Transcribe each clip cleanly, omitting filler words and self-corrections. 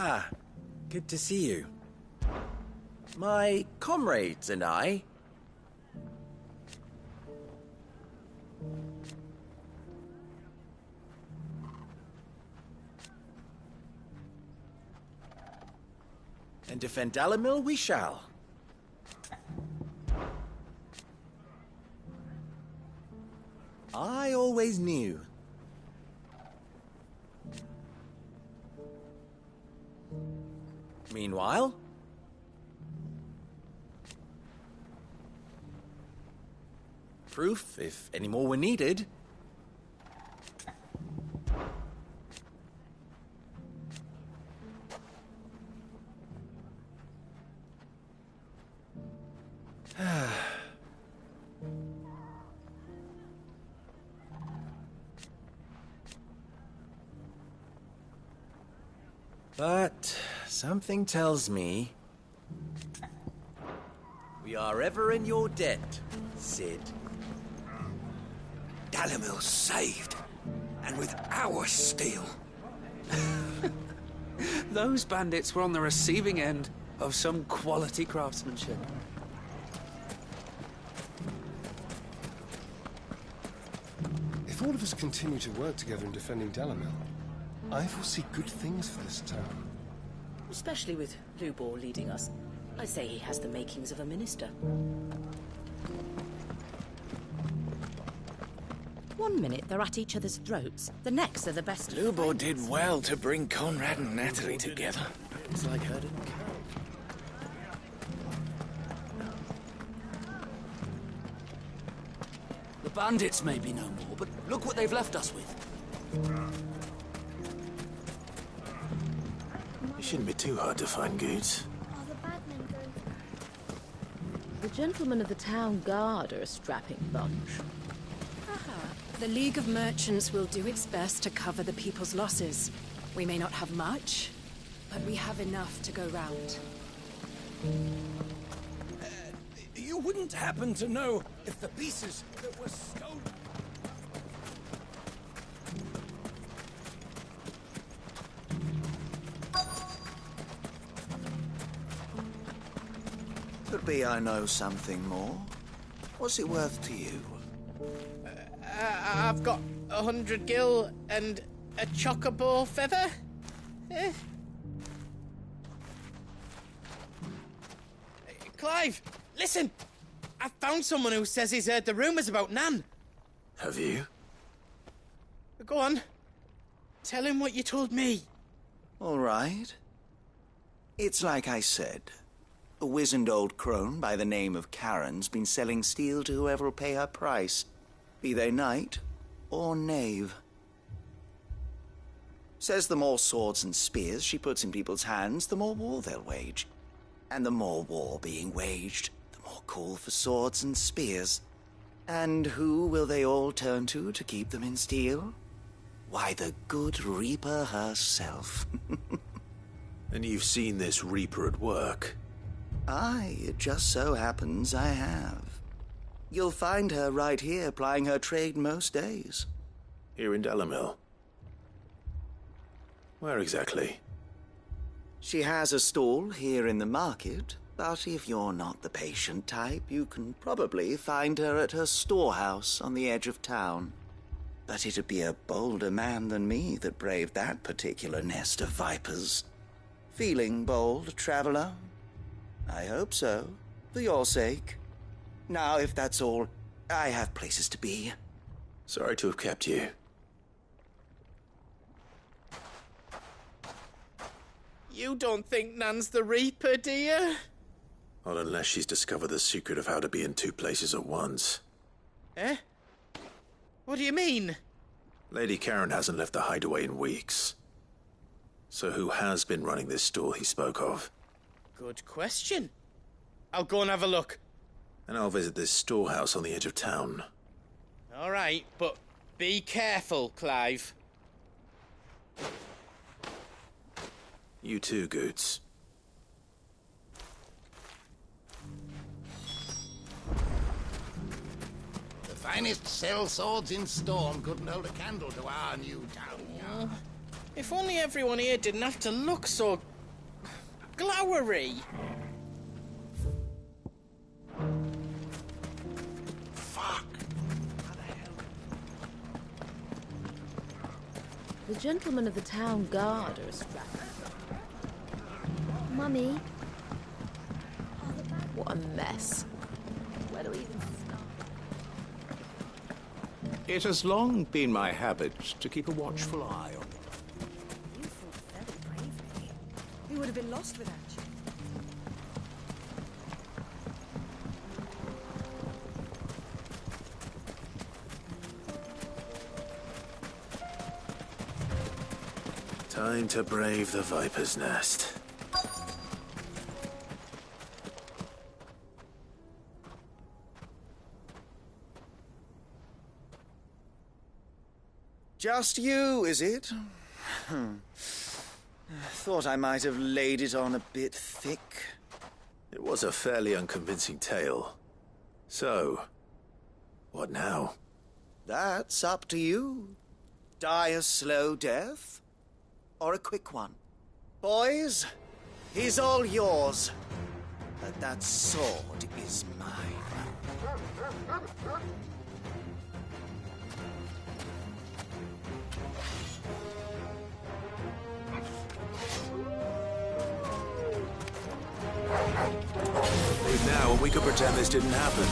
Ah, good to see you. My comrades and I... and defend Dalimil we shall. I always knew. Meanwhile... proof, if any more were needed. But something tells me we are ever in your debt, Cid. Dalimil's saved, and with our steel. Those bandits were on the receiving end of some quality craftsmanship. If all of us continue to work together in defending Dalimil, I foresee good things for this town. Especially with Lubor leading us. I say he has the makings of a minister. One minute they're at each other's throats, the next they're the best. Lubor did well to bring Conrad and Natalie together. It's like herding cattle. The bandits may be no more, but look what they've left us with. It shouldn't be too hard to find goods. The gentlemen of the town guard are a strapping bunch. The League of Merchants will do its best to cover the people's losses. We may not have much, but we have enough to go round. You wouldn't happen to know if the pieces that were stolen... Could be I know something more. What's it worth to you? I've got 100 gil and a chocobo feather. Clive, listen! I found someone who says he's heard the rumours about Nan. Have you? Go on. Tell him what you told me. All right. It's like I said. A wizened old crone by the name of Karen's been selling steel to whoever'll pay her price, be they knight or knave. Says the more swords and spears she puts in people's hands, the more war they'll wage. And the more war being waged, the more call for swords and spears. And who will they all turn to keep them in steel? Why, the good Reaper herself. And you've seen this Reaper at work? Aye, it just so happens I have. You'll find her right here plying her trade most days. Here in Dalimil? Where exactly? She has a stall here in the market, but if you're not the patient type, you can probably find her at her storehouse on the edge of town. But it'd be a bolder man than me that braved that particular nest of vipers. Feeling bold, traveler? I hope so, for your sake. Now, if that's all, I have places to be. Sorry to have kept you. You don't think Nan's the Reaper, do you? Not unless she's discovered the secret of how to be in two places at once. Eh? What do you mean? Lady Karen hasn't left the hideaway in weeks. So who has been running this stall he spoke of? Good question. I'll go and have a look. And I'll visit this storehouse on the edge of town. All right, but be careful, Clive. You too, Goots. The finest sell swords in Storm couldn't hold a candle to our new town yard. If only everyone here didn't have to look so glowery. Fuck. The gentlemen of the town guard are a strapped. Mummy. What a mess. Where do we even start? It has long been my habit to keep a watchful eye on you. You fought very bravely. We would have been lost without you. Time to brave the Viper's Nest. Just you, is it? Thought I might have laid it on a bit thick. It was a fairly unconvincing tale. So, what now? That's up to you. Die a slow death, or a quick one. Boys, he's all yours. But that sword is mine. Leave now and we could pretend this didn't happen.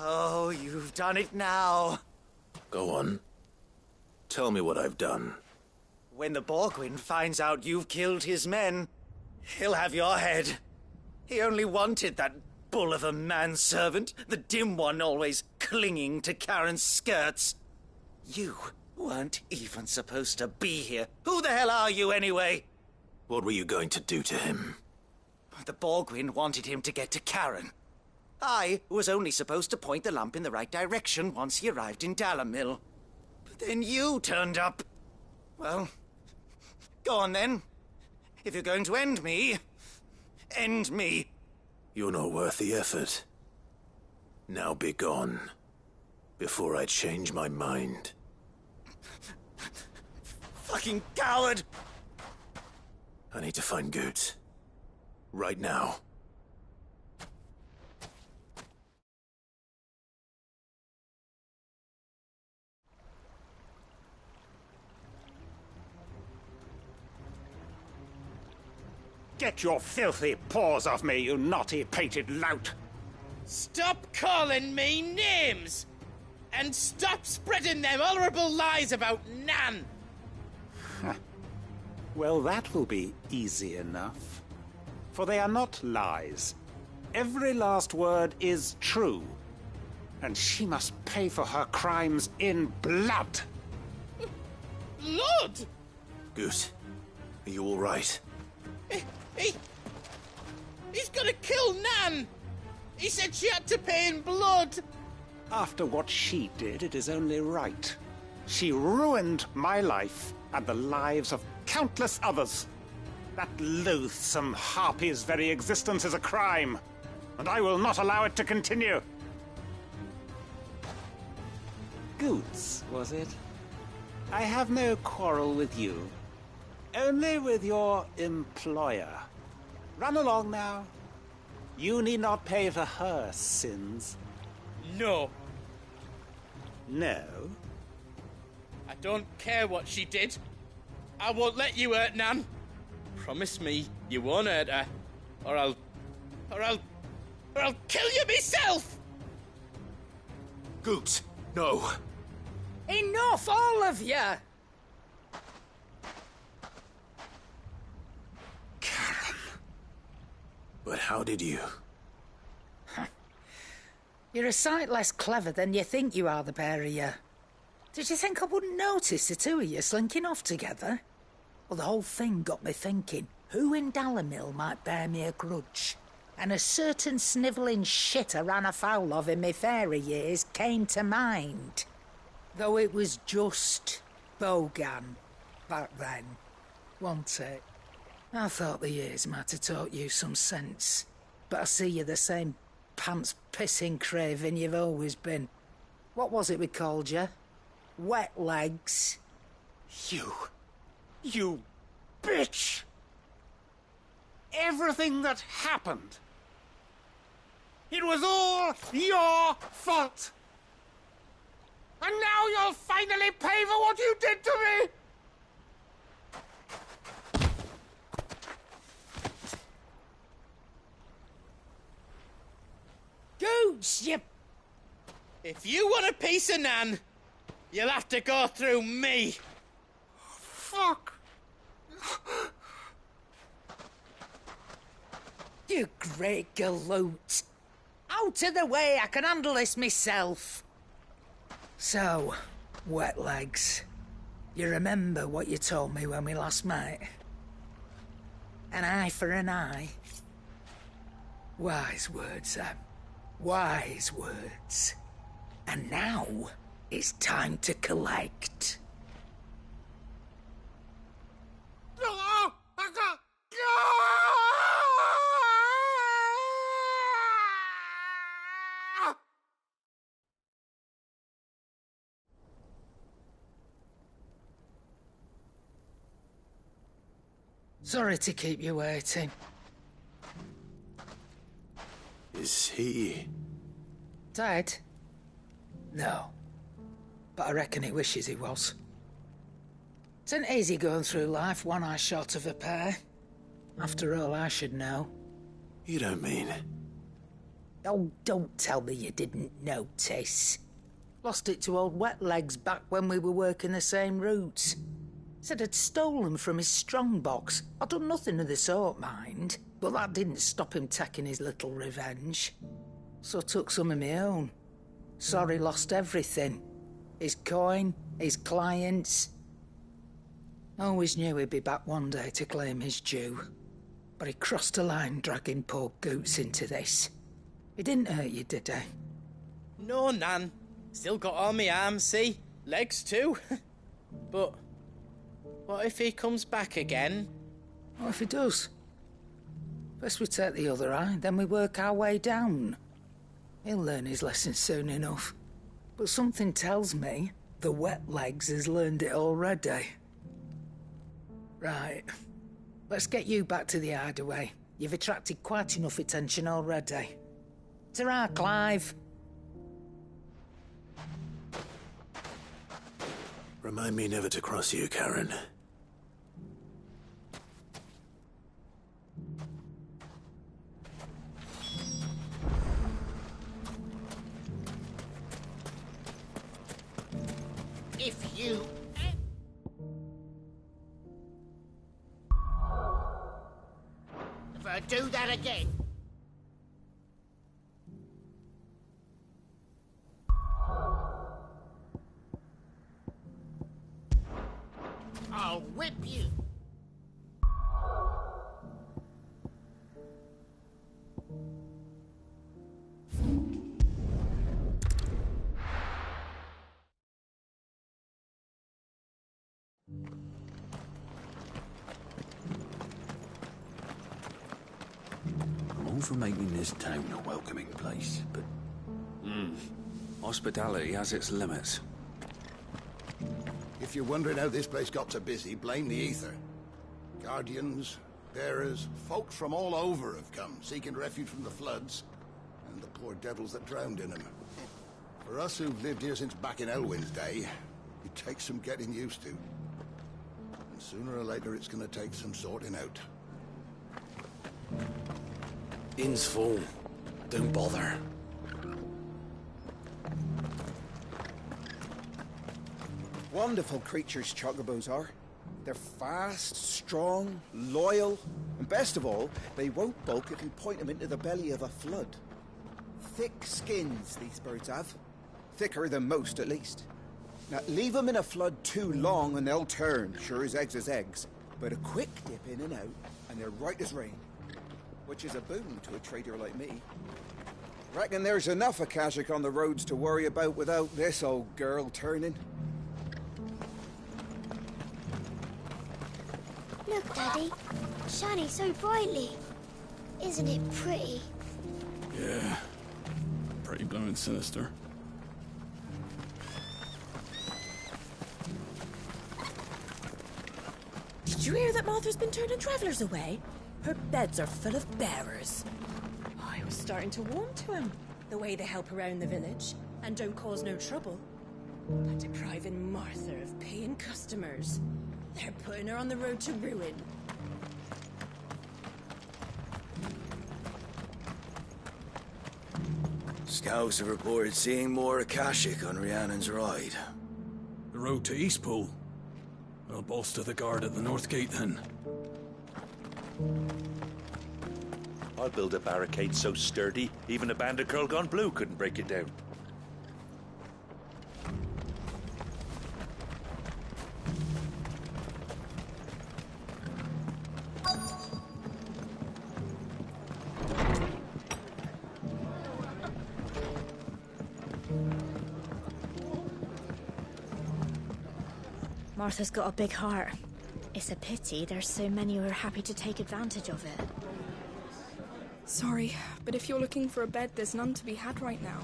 Oh, you've done it now. Go on. Tell me what I've done. When the Borgwyn finds out you've killed his men, he'll have your head. He only wanted that bull of a manservant, the dim one always clinging to Karen's skirts. You weren't even supposed to be here. Who the hell are you, anyway? What were you going to do to him? The Borgwyn wanted him to get to Karen. I was only supposed to point the lamp in the right direction once he arrived in Dalamil. But then you turned up. Well, go on then. If you're going to end me, end me. You're not worth the effort. Now be gone, before I change my mind. Fucking coward! I need to find Goetz. Right now. Get your filthy paws off me, you naughty-pated lout! Stop calling me names! And stop spreading them horrible lies about Nan! Well, that will be easy enough. For they are not lies. Every last word is true. And she must pay for her crimes in blood. Blood? Goose, are you all right? He's gonna kill Nan! He said she had to pay in blood! After what she did, it is only right. She ruined my life and the lives of countless others. That loathsome harpy's very existence is a crime, and I will not allow it to continue. Goots, was it? I have no quarrel with you. Only with your employer. Run along now. You need not pay for her sins. No. No? I don't care what she did. I won't let you hurt Nan. Promise me you won't hurt her, or I'll kill you myself! Goot, no. Enough, all of you! Karen. But how did you? You're a sight less clever than you think you are, the pair of you. Did you think I wouldn't notice the two of you slinking off together? Well, the whole thing got me thinking, who in Dalimil might bear me a grudge? And a certain snivelling shit I ran afoul of in my fairy years came to mind. Though it was just Bogan back then, wasn't it? I thought the years might have taught you some sense, but I see you're the same pants-pissing craven you've always been. What was it we called you? Wet legs? You bitch! Everything that happened, it was all your fault! And now you'll finally pay for what you did to me! Gooch, you... If you want a piece of Nan, you'll have to go through me. Fuck! You great galoot. Out of the way, I can handle this myself. So, wet legs, you remember what you told me when we last met? An eye for an eye. Wise words, Sam. Wise words. And now, it's time to collect. Sorry to keep you waiting. Is he... Dead? No. But I reckon he wishes he was. It's an easy going through life, one eye short of a pair. After all, I should know. You don't mean... Oh, don't tell me you didn't notice. Lost it to old Wet Legs back when we were working the same routes. Said I'd stolen from his strongbox. I'd done nothing of the sort, mind. But that didn't stop him taking his little revenge. So I took some of my own. Sorry, lost everything. His coin, his clients. Always knew he'd be back one day to claim his due. But he crossed a line dragging poor Goots into this. He didn't hurt you, did he? No, Nan. Still got all my arms, see? Legs too. But what if he comes back again? What if he does? First we take the other eye, then we work our way down. He'll learn his lesson soon enough. But something tells me the Wet Legs has learned it already. Right. Let's get you back to the hideaway. You've attracted quite enough attention already. Ta-ra, Clive. Remind me never to cross you, Karen. If you... If I do that again... I'll whip you. I'm all for making this town a welcoming place, but... hospitality has its limits. If you're wondering how this place got so busy, blame the ether. Guardians, bearers, folks from all over have come, seeking refuge from the floods, and the poor devils that drowned in them. For us who've lived here since back in Elwyn's day, it takes some getting used to. And sooner or later it's gonna take some sorting out. Inn's full. Don't bother. Wonderful creatures, chocobos are. They're fast, strong, loyal, and best of all, they won't balk if you point them into the belly of a flood. Thick skins, these birds have. Thicker than most, at least. Now, leave them in a flood too long and they'll turn, sure as eggs is eggs. But a quick dip in and out, and they're right as rain. Which is a boon to a trader like me. Reckon there's enough Akashic on the roads to worry about without this old girl turning. Look, Daddy. Shining so brightly. Isn't it pretty? Yeah. Pretty blooming sinister. Did you hear that Martha's been turning travellers away? Her beds are full of bearers. I was starting to warm to him. The way they help around the village and don't cause no trouble. But depriving Martha of paying customers. They're putting her on the road to ruin. Scouts have reported seeing more Akashic on Rhiannon's ride. The road to Eastpool. I'll bolster the guard at the North Gate then. I'll build a barricade so sturdy, even a band of Kurlgon Blue couldn't break it down. Martha's got a big heart. It's a pity there's so many who are happy to take advantage of it. Sorry, but if you're looking for a bed, there's none to be had right now.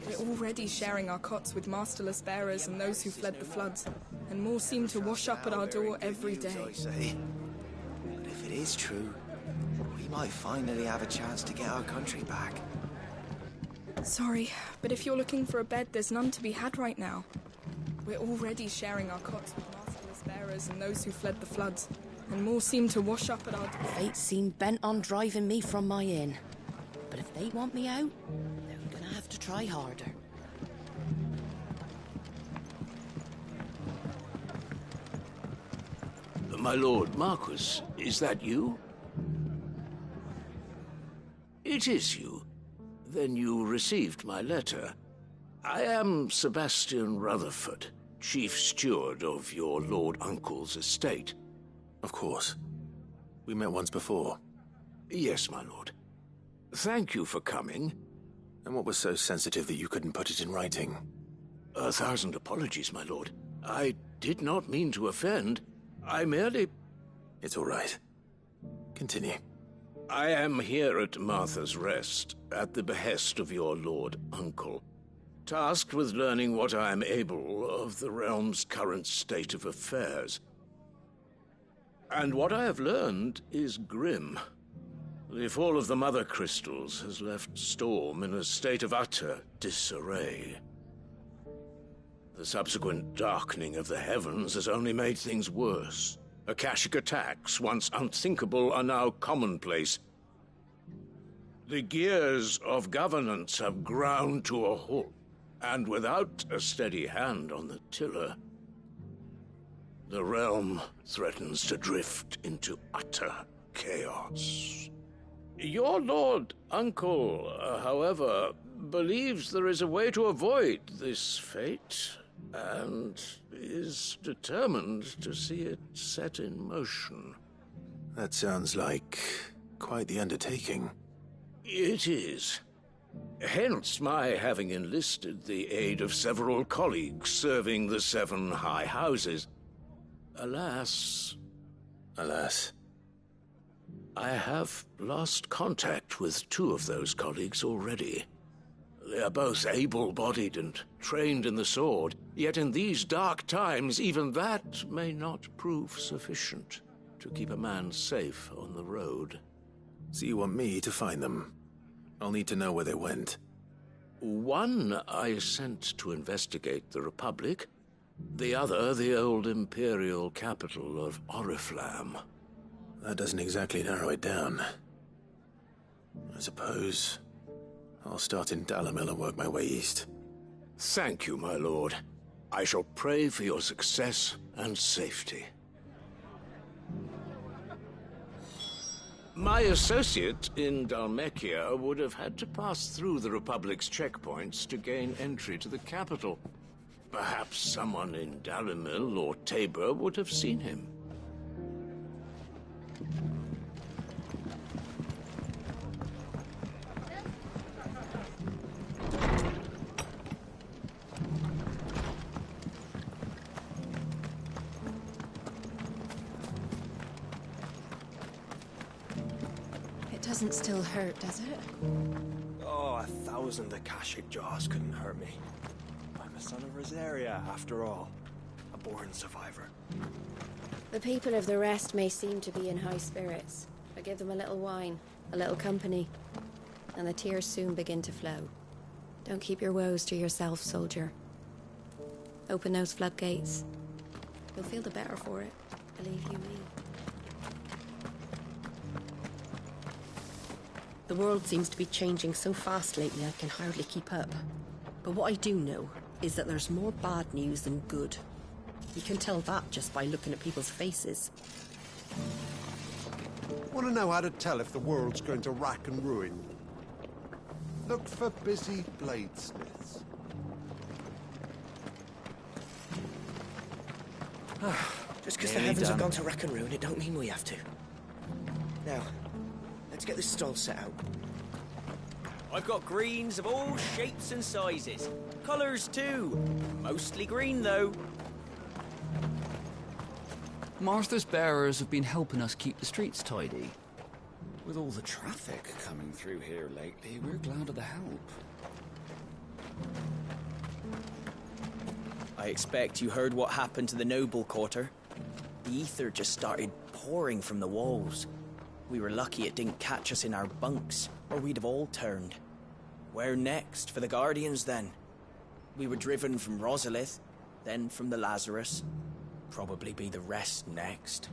We're already sharing our cots with masterless bearers and those who fled the floods, and more seem to wash up at our door every day. But if it is true, we might finally have a chance to get our country back. Sorry, but if you're looking for a bed, there's none to be had right now. We're already sharing our cots with masterless bearers and those who fled the floods, and more seem to wash up at our door. Fate seemed bent on driving me from my inn. But if they want me out, they're gonna have to try harder. My lord Marquis, is that you? It is you. Then you received my letter. I am Sebastian Rutherford, chief steward of your lord uncle's estate. Of course. We met once before. Yes, my lord. Thank you for coming. And what was so sensitive that you couldn't put it in writing? 1,000 apologies, my lord. I did not mean to offend. I merely... It's all right. Continue. I am here at Martha's Rest, at the behest of your lord uncle, tasked with learning what I am able of the realm's current state of affairs. And what I have learned is grim. The fall of the Mother Crystals has left Storm in a state of utter disarray. The subsequent darkening of the heavens has only made things worse. Akashic attacks, once unthinkable, are now commonplace. The gears of governance have ground to a halt. And without a steady hand on the tiller, the realm threatens to drift into utter chaos. Your Lord Uncle, however, believes there is a way to avoid this fate, and is determined to see it set in motion. That sounds like quite the undertaking. It is. Hence my having enlisted the aid of several colleagues serving the 7 high houses. Alas, I have lost contact with 2 of those colleagues already. They are both able-bodied and trained in the sword, yet in these dark times even that may not prove sufficient to keep a man safe on the road. So you want me to find them? I'll need to know where they went. One I sent to investigate the Republic, the other the old Imperial capital of Oriflamme. That doesn't exactly narrow it down. I suppose I'll start in Dalimil and work my way east. Thank you, my lord. I shall pray for your success and safety. My associate in Dhalmekia would have had to pass through the Republic's checkpoints to gain entry to the capital. Perhaps someone in Dalimil or Tabor would have seen him. Doesn't still hurt, does it? Oh, 1,000 Akashic jaws couldn't hurt me. I'm a son of Rosaria, after all. A born survivor. The people of the rest may seem to be in high spirits, but give them a little wine, a little company, and the tears soon begin to flow. Don't keep your woes to yourself, soldier. Open those floodgates. You'll feel the better for it, believe you me. The world seems to be changing so fast lately I can hardly keep up. But what I do know is that there's more bad news than good. You can tell that just by looking at people's faces. Want to know how to tell if the world's going to rack and ruin? Look for busy bladesmiths. Just because the heavens have gone to rack and ruin, it don't mean we have to. Now, let's get this stall set out. I've got greens of all shapes and sizes. Colours too. Mostly green, though. Martha's bearers have been helping us keep the streets tidy. With all the traffic coming through here lately, we're glad of the help. I expect you heard what happened to the noble quarter. The ether just started pouring from the walls. We were lucky it didn't catch us in our bunks, or we'd have all turned. Where next for the Guardians, then? We were driven from Rosalith, then from the Lazarus. Probably be the rest next.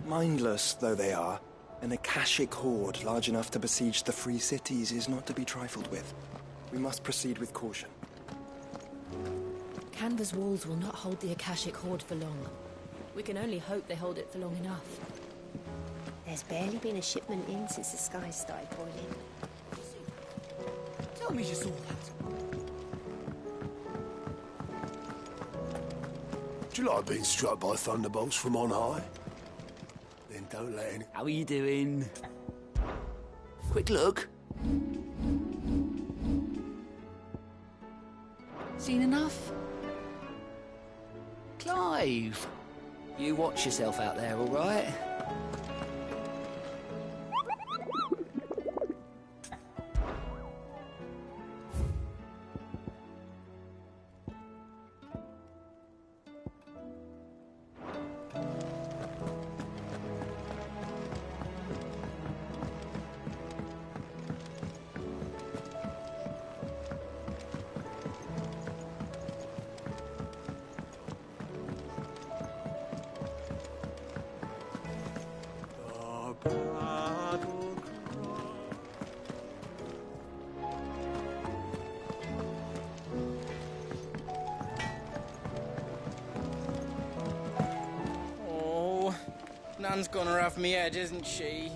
Mindless though they are, an Akashic horde large enough to besiege the free cities is not to be trifled with. We must proceed with caution. Canva's walls will not hold the Akashic horde for long. We can only hope they hold it for long enough. There's barely been a shipment in since the sky started boiling. Tell me you saw that. Do you like being struck by thunderbolts from on high? Then don't let any... How are you doing? Quick look. Seen enough? Clive! You watch yourself out there, all right? Oh, Nan's gonna have me head, isn't she?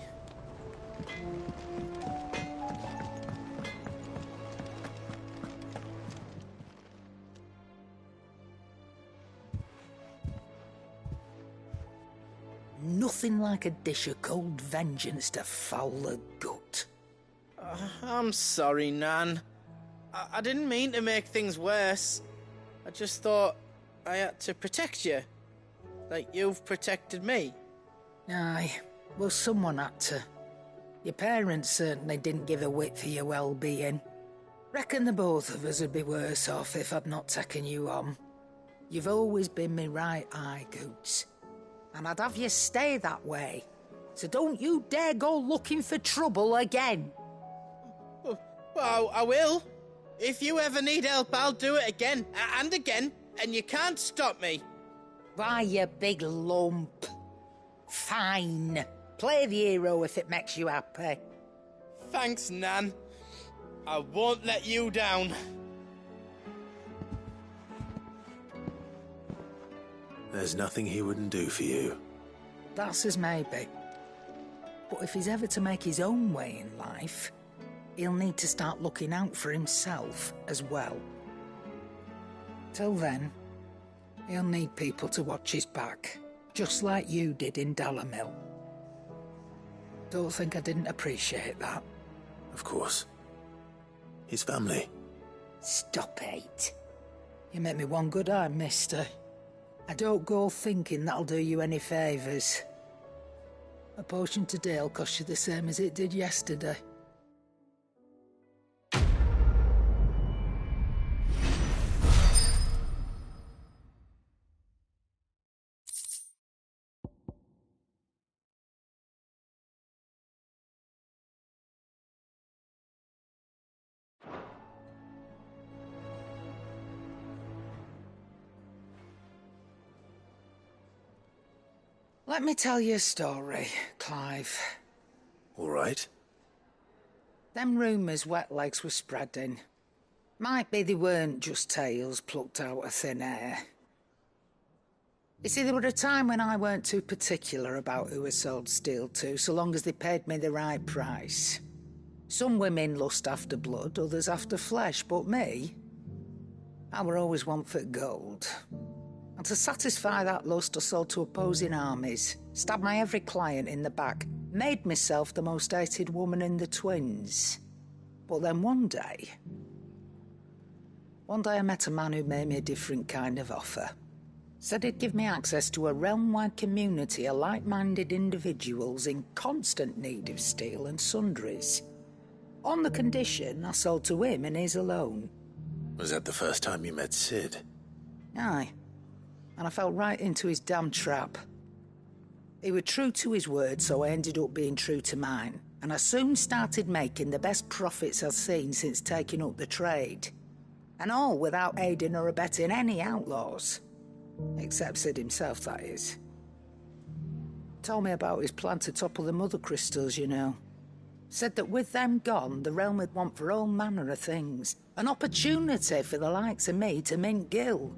Nothing like a dish of cold vengeance to foul the gut. I'm sorry, Nan. I didn't mean to make things worse. I just thought I had to protect you. Like you've protected me. Aye, well, someone had to. Your parents certainly didn't give a whit for your well-being. Reckon the both of us would be worse off if I'd not taken you on. You've always been me right eye, Goots. And I'd have you stay that way. So don't you dare go looking for trouble again. Well, I will. If you ever need help, I'll do it again and again, and you can't stop me. Why, you big lump. Fine. Play the hero if it makes you happy. Thanks, Nan. I won't let you down. There's nothing he wouldn't do for you. That's as maybe. But if he's ever to make his own way in life, he'll need to start looking out for himself as well. Till then, he'll need people to watch his back, just like you did in Dalamil. Don't think I didn't appreciate that. Of course. His family. Stop it. You make me one good eye, mister. I don't go thinking that'll do you any favours. A potion today'll cost you the same as it did yesterday. Let me tell you a story, Clive. All right. Them rumours Wetlegs were spreading. Might be they weren't just tales plucked out of thin air. You see, there were a time when I weren't too particular about who I sold steel to, so long as they paid me the right price. Some women lust after blood, others after flesh, but me, I were always one for gold. And to satisfy that lust, I sold to opposing armies, stabbed my every client in the back, made myself the most hated woman in the Twins. But then one day I met a man who made me a different kind of offer. Said he'd give me access to a realm-wide community of like-minded individuals in constant need of steel and sundries. On the condition I sold to him and his alone. Was that the first time you met Sid? Aye. And I fell right into his damn trap. He was true to his word, so I ended up being true to mine. And I soon started making the best profits I've seen since taking up the trade. And all without aiding or abetting any outlaws. Except Sid himself, that is. Told me about his plan to topple the mother crystals, you know. Said that with them gone, the realm would want for all manner of things. An opportunity for the likes of me to mint Gil.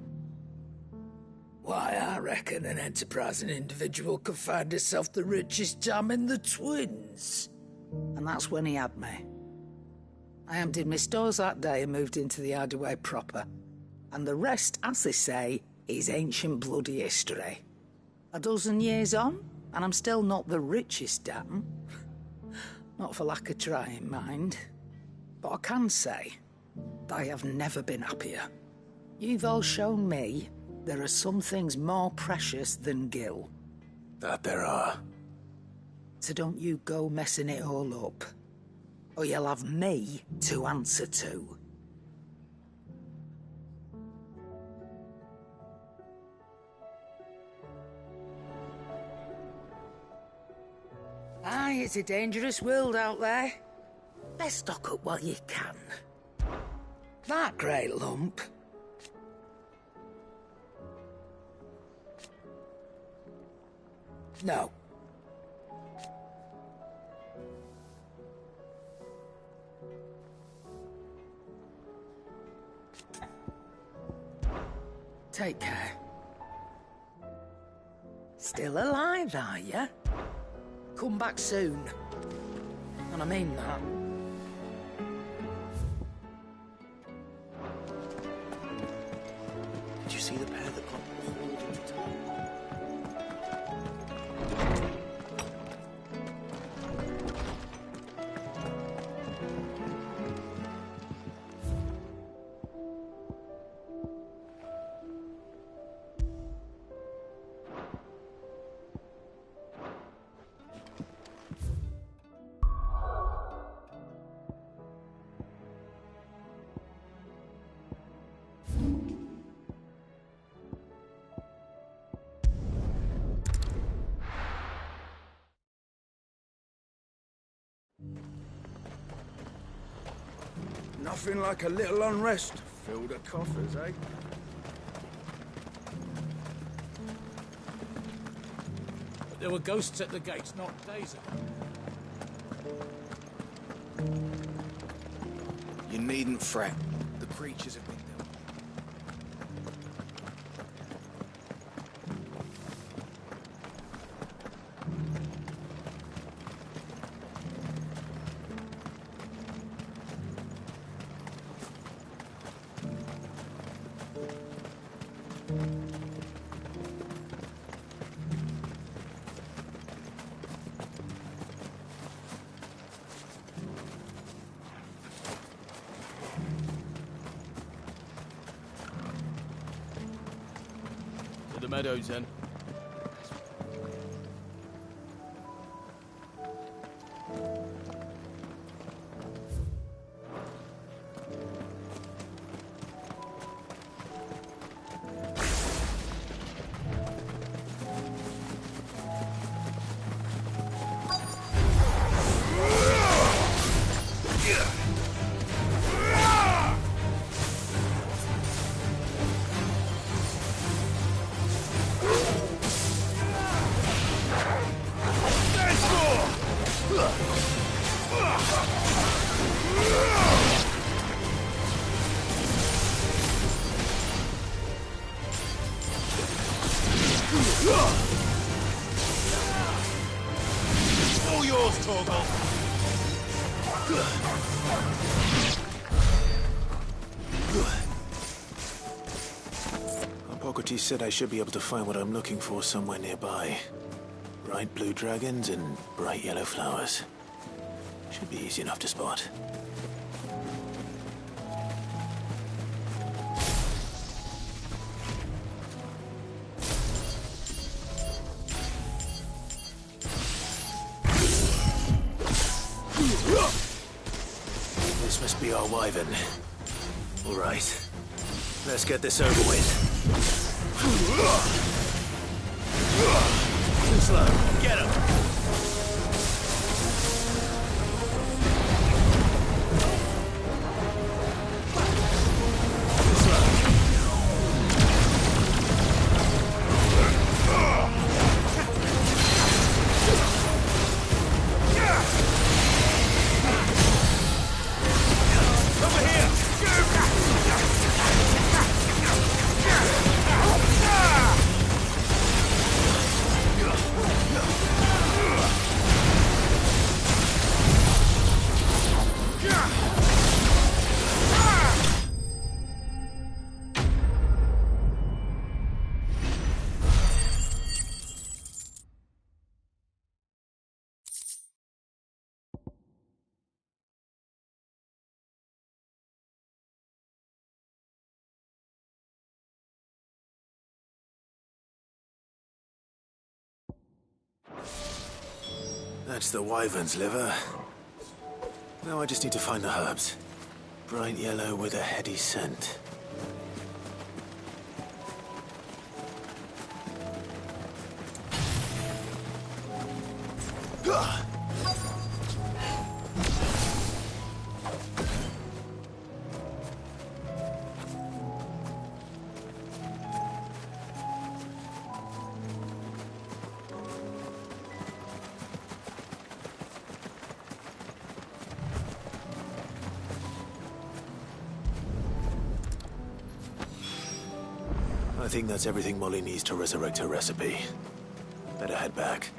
Why, I reckon an enterprising individual could find himself the richest dam in the Twins. And that's when he had me. I emptied my stores that day and moved into the Hideaway proper. And the rest, as they say, is ancient bloody history. A dozen years on, and I'm still not the richest dam. Not for lack of trying, mind. But I can say that I have never been happier. You've all shown me there are some things more precious than Gil. That there are. So don't you go messing it all up, or you'll have me to answer to. Aye, it's a dangerous world out there. Best stock up while you can. That great lump. No. Take care. Still alive, are you? Come back soon. And I mean that. Did you see the pair that got pulled into town? Nothing like a little unrest to fill the coffers, eh? There were ghosts at the gates not days ago. You needn't fret. The creatures have been dealt. To the meadows, then. All yours, Torgal. Hippocrates said I should be able to find what I'm looking for somewhere nearby. Bright blue dragons and bright yellow flowers. Should be easy enough to spot. This must be our wyvern. All right. Let's get this over with. Too slow. Get him! That's the wyvern's liver. Now I just need to find the herbs. Bright yellow with a heady scent. I I think that's everything Molly needs to resurrect her recipe. Better head back.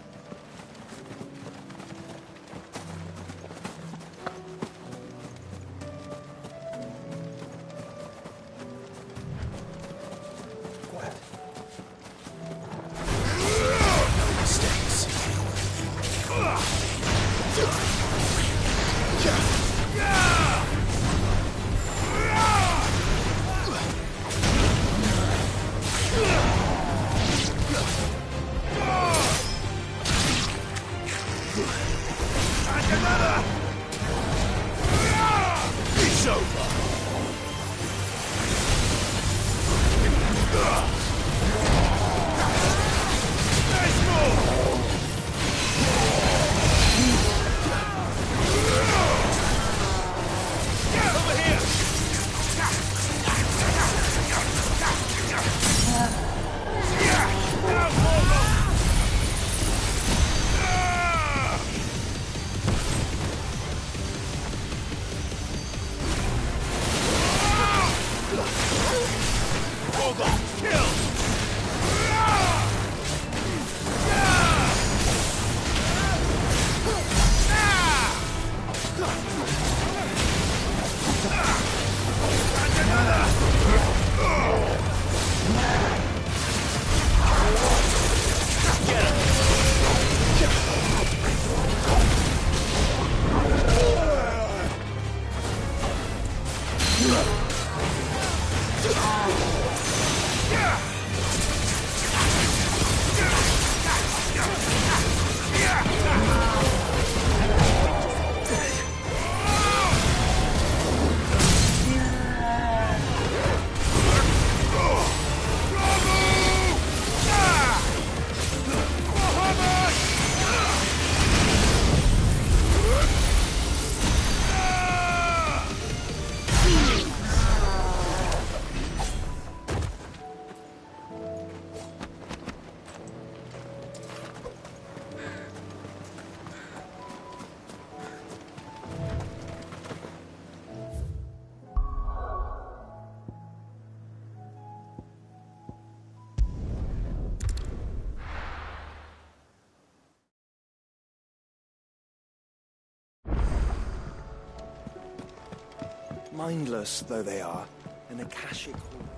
Mindless though they are, an Akashic hall.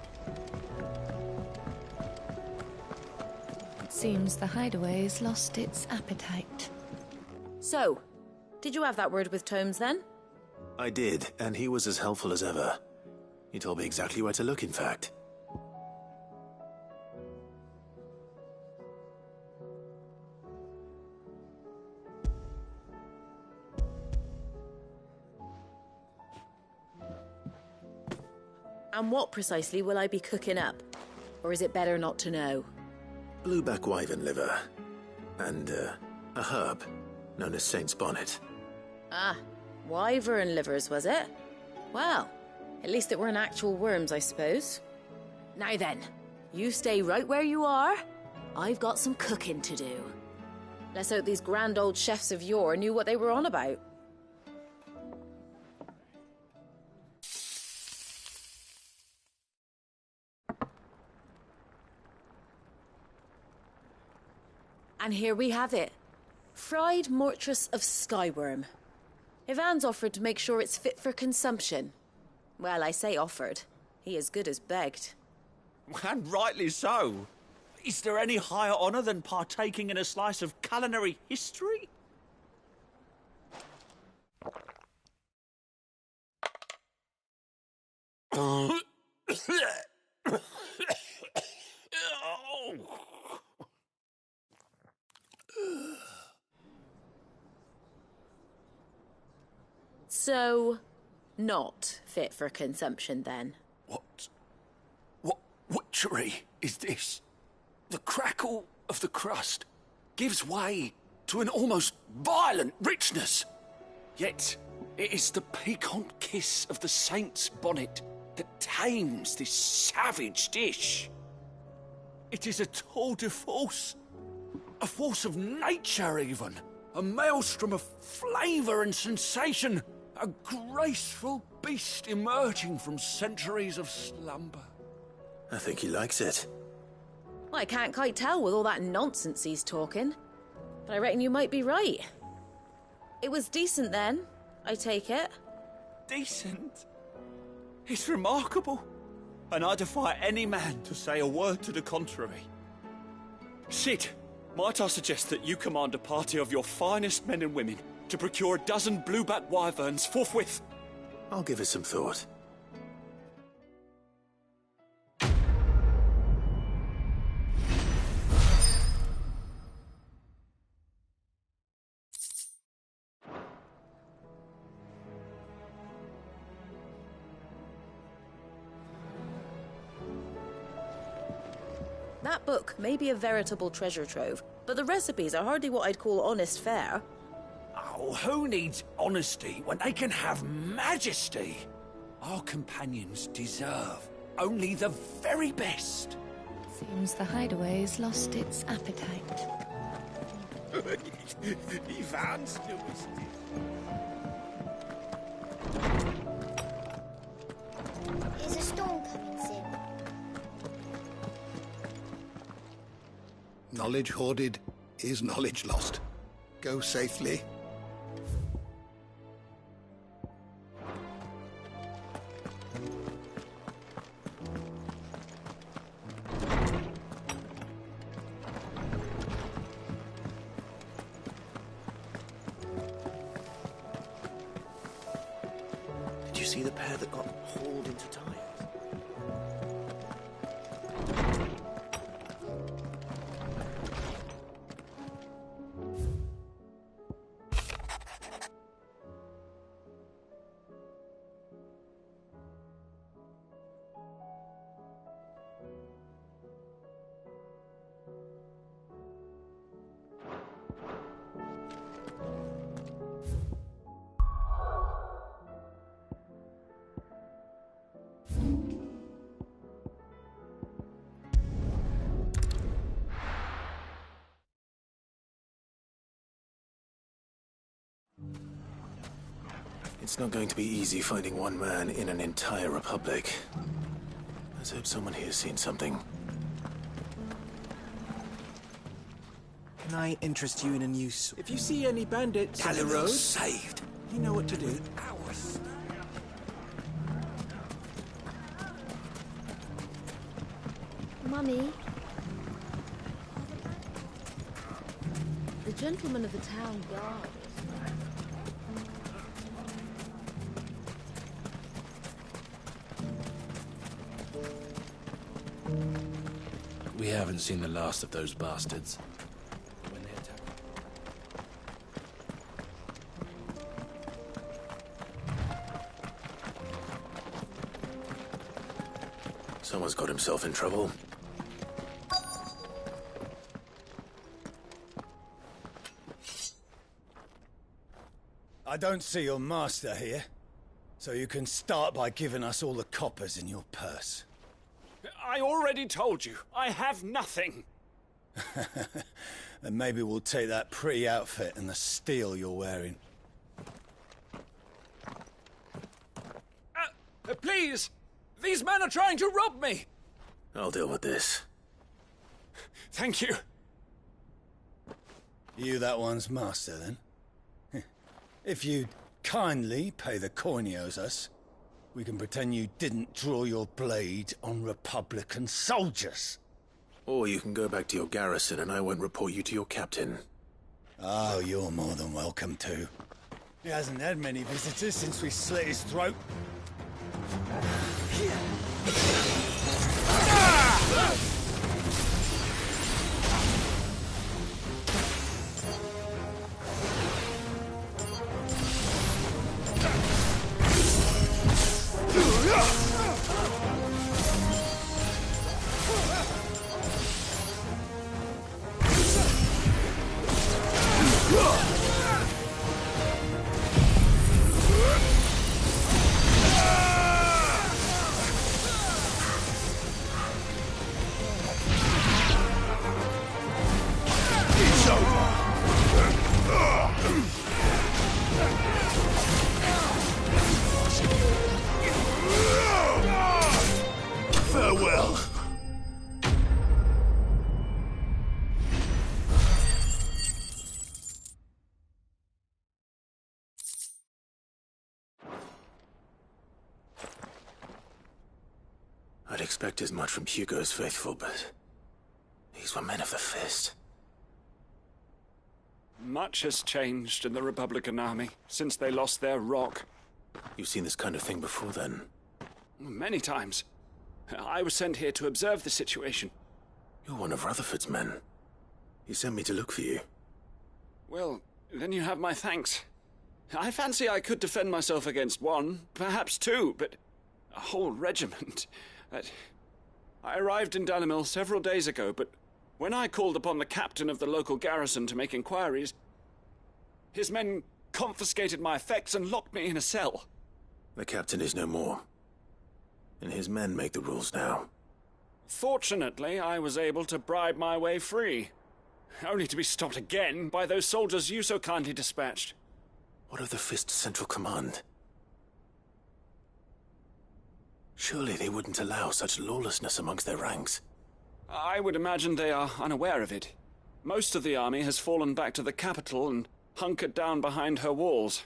It seems the hideaway's lost its appetite. So, did you have that word with Tomes then? I did, and he was as helpful as ever. He told me exactly where to look, in fact. And what precisely will I be cooking up? Or is it better not to know? Blueback wyvern liver. And, a herb known as Saint's Bonnet. Ah, wyvern livers, was it? Well, at least it weren't actual worms, I suppose. Now then, you stay right where you are. I've got some cooking to do. Let's hope these grand old chefs of yore knew what they were on about. And here we have it. Fried Mortress of Skyworm. Ivan's offered to make sure it's fit for consumption. Well, I say offered. He as good as begged. And rightly so. Is there any higher honour than partaking in a slice of culinary history? So, not fit for consumption then? What witchery is this? The crackle of the crust gives way to an almost violent richness. Yet, it is the piquant kiss of the Saint's Bonnet that tames this savage dish. It is a tour de force, a force of nature even, a maelstrom of flavour and sensation, a graceful beast emerging from centuries of slumber. I think he likes it. Well, I can't quite tell with all that nonsense he's talking. But I reckon you might be right. It was decent then, I take it. Decent? It's remarkable. And I defy any man to say a word to the contrary. Cid, might I suggest that you command a party of your finest men and women to procure a dozen blueback wyverns forthwith? I'll give it some thought. That book may be a veritable treasure trove, but the recipes are hardly what I'd call honest fare. Oh, who needs honesty when they can have majesty? Our companions deserve only the very best. Seems the hideaway's lost its appetite. Is a storm coming soon? Knowledge hoarded is knowledge lost. Go safely. Did you see the pair that got hauled into tires? It's not going to be easy finding one man in an entire republic. Let's hope someone here's seen something. Can I interest you in a news? If you see any bandits on the road, saved. You know what to do. Ours. Mummy? The gentleman of the town guard. We haven't seen the last of those bastards. When they attack. Someone's got himself in trouble. I don't see your master here, so you can start by giving us all the coppers in your purse. I already told you, I have nothing. Then maybe we'll take that pretty outfit and the steel you're wearing. Please! These men are trying to rob me! I'll deal with this. Thank you. You that one's master, then? If you'd kindly pay the coin he owes us, we can pretend you didn't draw your blade on Republican soldiers. Or you can go back to your garrison and I won't report you to your captain. Oh, you're more than welcome to. He hasn't had many visitors since we slit his throat. I'd expect as much from Hugo's faithful, but these were men of the fist. Much has changed in the Republican army since they lost their rock. You've seen this kind of thing before, then? Many times. I was sent here to observe the situation. You're one of Rutherford's men. He sent me to look for you. Well, then you have my thanks. I fancy I could defend myself against one, perhaps two, but a whole regiment. I arrived in Dalimil several days ago, but when I called upon the captain of the local garrison to make inquiries, his men confiscated my effects and locked me in a cell. The captain is no more, and his men make the rules now. Fortunately, I was able to bribe my way free, only to be stopped again by those soldiers you so kindly dispatched. What of the Fist's Central Command? Surely they wouldn't allow such lawlessness amongst their ranks. I would imagine they are unaware of it. Most of the army has fallen back to the capital and hunkered down behind her walls.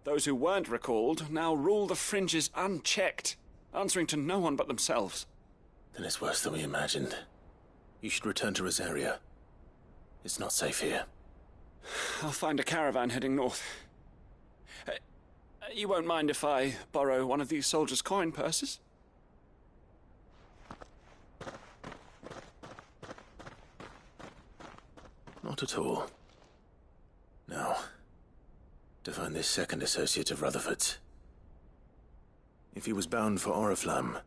Those who weren't recalled now rule the fringes unchecked, answering to no one but themselves. Then it's worse than we imagined. You should return to Rosaria. It's not safe here. I'll find a caravan heading north. You won't mind if I borrow one of these soldiers' coin purses? Not at all. Now, to find this second associate of Rutherford's. If he was bound for Oriflamme,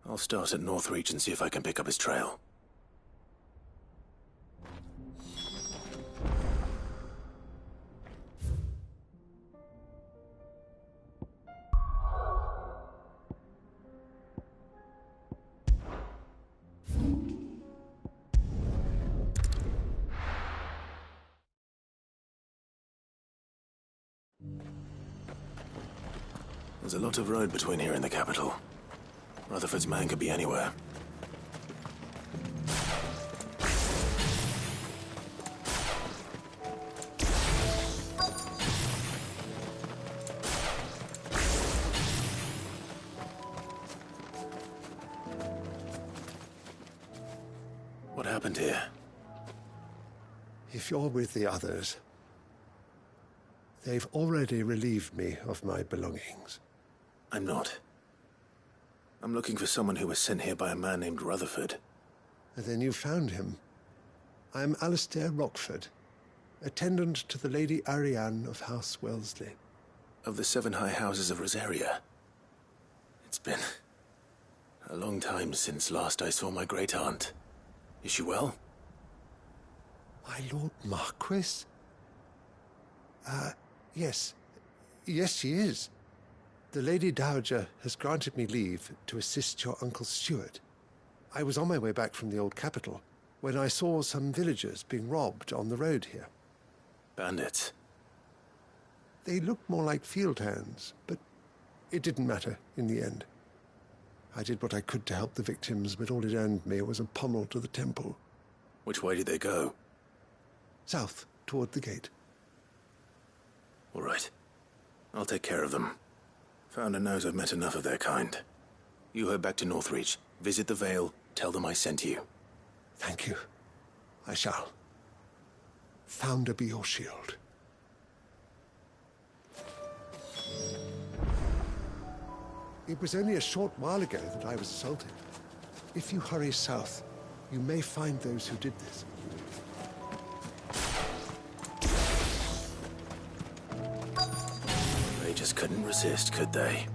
I'll start at Northreach and see if I can pick up his trail. There's a lot of road between here and the capital. Rutherford's man could be anywhere. What happened here? If you're with the others, they've already relieved me of my belongings. I'm not. I'm looking for someone who was sent here by a man named Rutherford. And then you found him. I'm Alistair Rockford, attendant to the Lady Ariane of House Wellesley. Of the 7 high houses of Rosaria. It's been a long time since last I saw my great-aunt. Is she well? My Lord Marquis? Yes. Yes, she is. The Lady Dowager has granted me leave to assist your Uncle Stuart. I was on my way back from the old capital when I saw some villagers being robbed on the road here. Bandits? They looked more like field hands, but it didn't matter in the end. I did what I could to help the victims, but all it earned me was a pommel to the temple. Which way did they go? South, toward the gate. All right. I'll take care of them. Founder knows I've met enough of their kind. You head back to Northreach, visit the Vale, tell them I sent you. Thank you. I shall. Founder be your shield. It was only a short while ago that I was assaulted. If you hurry south, you may find those who did this. They just couldn't resist, could they?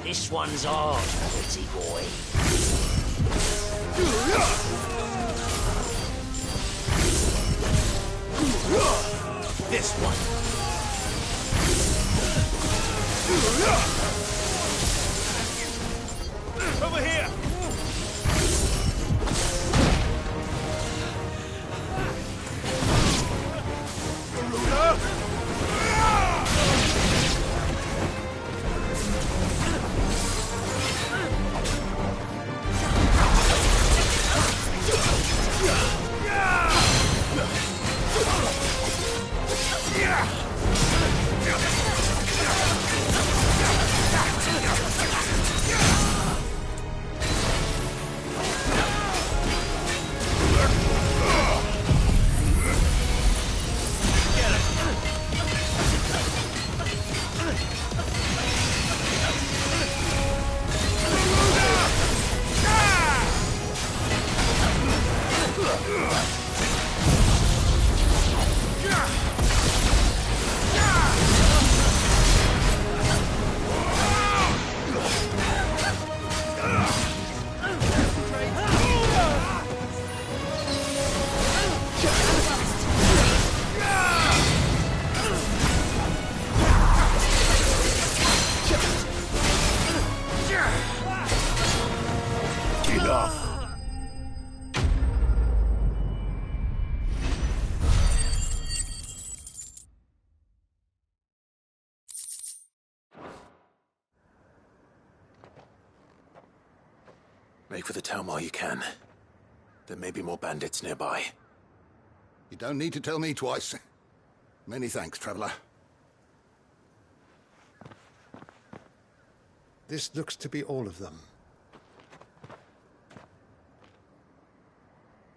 This one's ours, Woodsy boy. This one. Over here! Make for the town while you can. There may be more bandits nearby. You don't need to tell me twice. Many thanks, traveler. This looks to be all of them.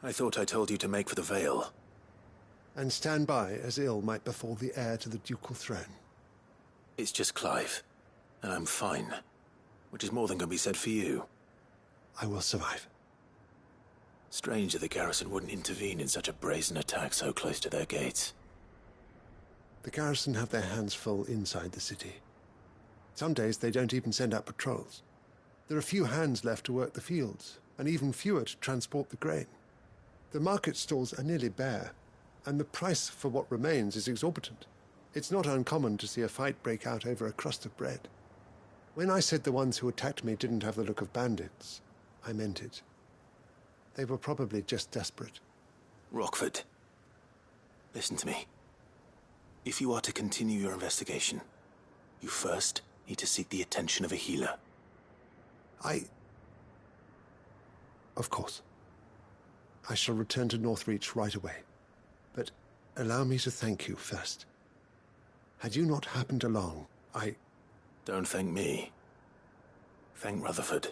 I thought I told you to make for the Vale. And stand by as ill might befall the heir to the ducal throne. It's just Clive, and I'm fine. Which is more than can be said for you. I will survive. Strange that the garrison wouldn't intervene in such a brazen attack so close to their gates. The garrison have their hands full inside the city. Some days they don't even send out patrols. There are few hands left to work the fields, and even fewer to transport the grain. The market stalls are nearly bare, and the price for what remains is exorbitant. It's not uncommon to see a fight break out over a crust of bread. When I said the ones who attacked me didn't have the look of bandits, I meant it. They were probably just desperate. Rockford, listen to me. If you are to continue your investigation, you first need to seek the attention of a healer. Of course. I shall return to Northreach right away. But allow me to thank you first. Had you not happened along, Don't thank me. Thank Rutherford.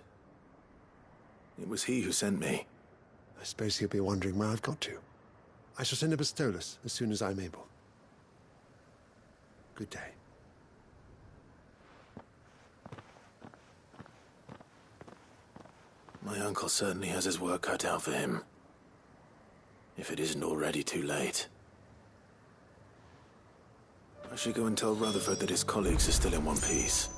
It was he who sent me. I suppose he'll be wondering where I've got to. I shall send a Bastolus as soon as I'm able. Good day. My uncle certainly has his work cut out for him. If it isn't already too late. I should go and tell Rutherford that his colleagues are still in one piece.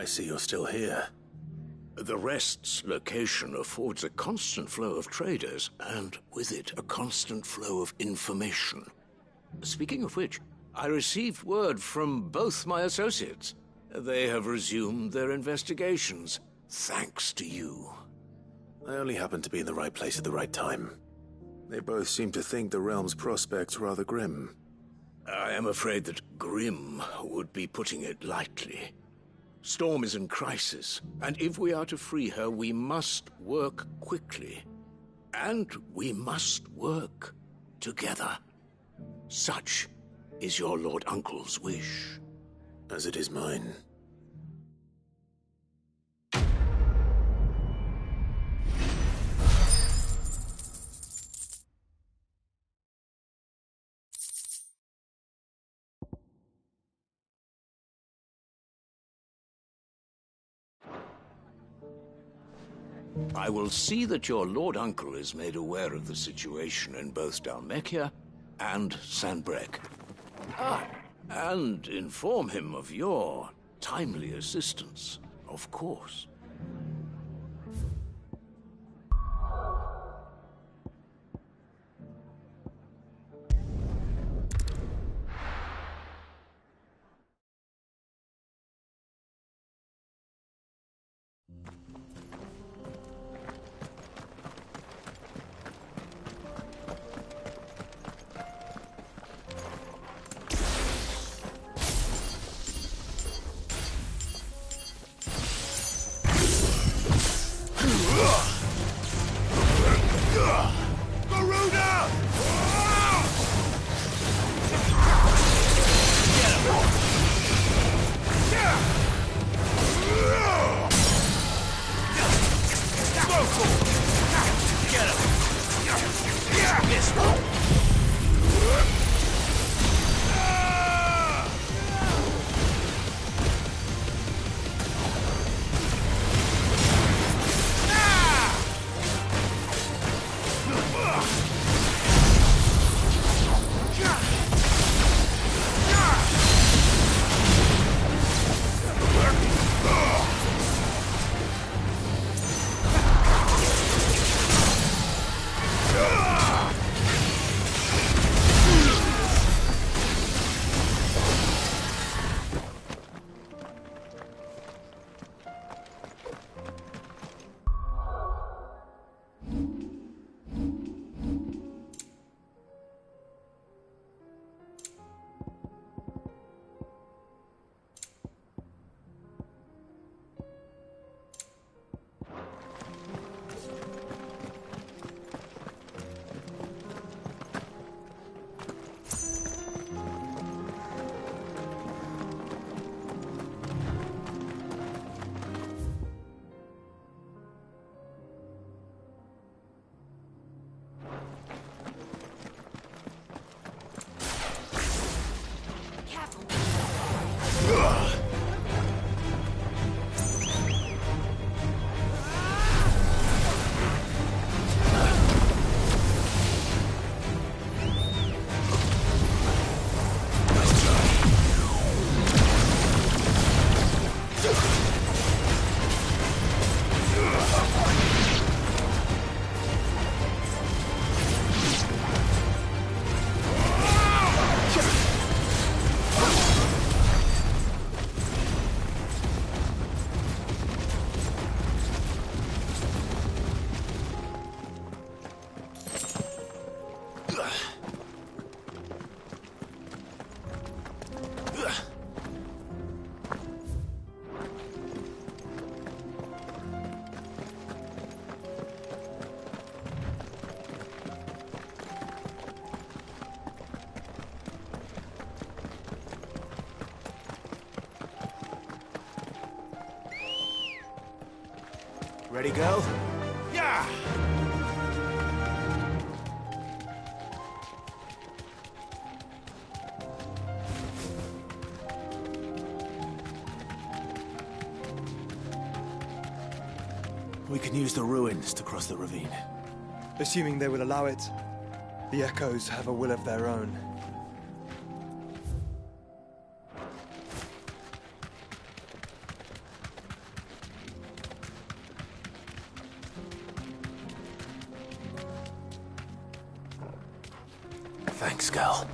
I see you're still here. The Rest's location affords a constant flow of traders, and with it, a constant flow of information. Speaking of which, I received word from both my associates. They have resumed their investigations, thanks to you. I only happened to be in the right place at the right time. They both seem to think the realm's prospects rather grim. I am afraid that grim would be putting it lightly. Storm is in crisis, and if we are to free her, we must work quickly. And we must work together. Such is your Lord Uncle's wish. As it is mine. I will see that your Lord Uncle is made aware of the situation in both Dhalmekia and Sanbreque. And inform him of your timely assistance, of course. Ready, girl? Yeah! We can use the ruins to cross the ravine. Assuming they will allow it. The Echoes have a will of their own. Thanks, girl.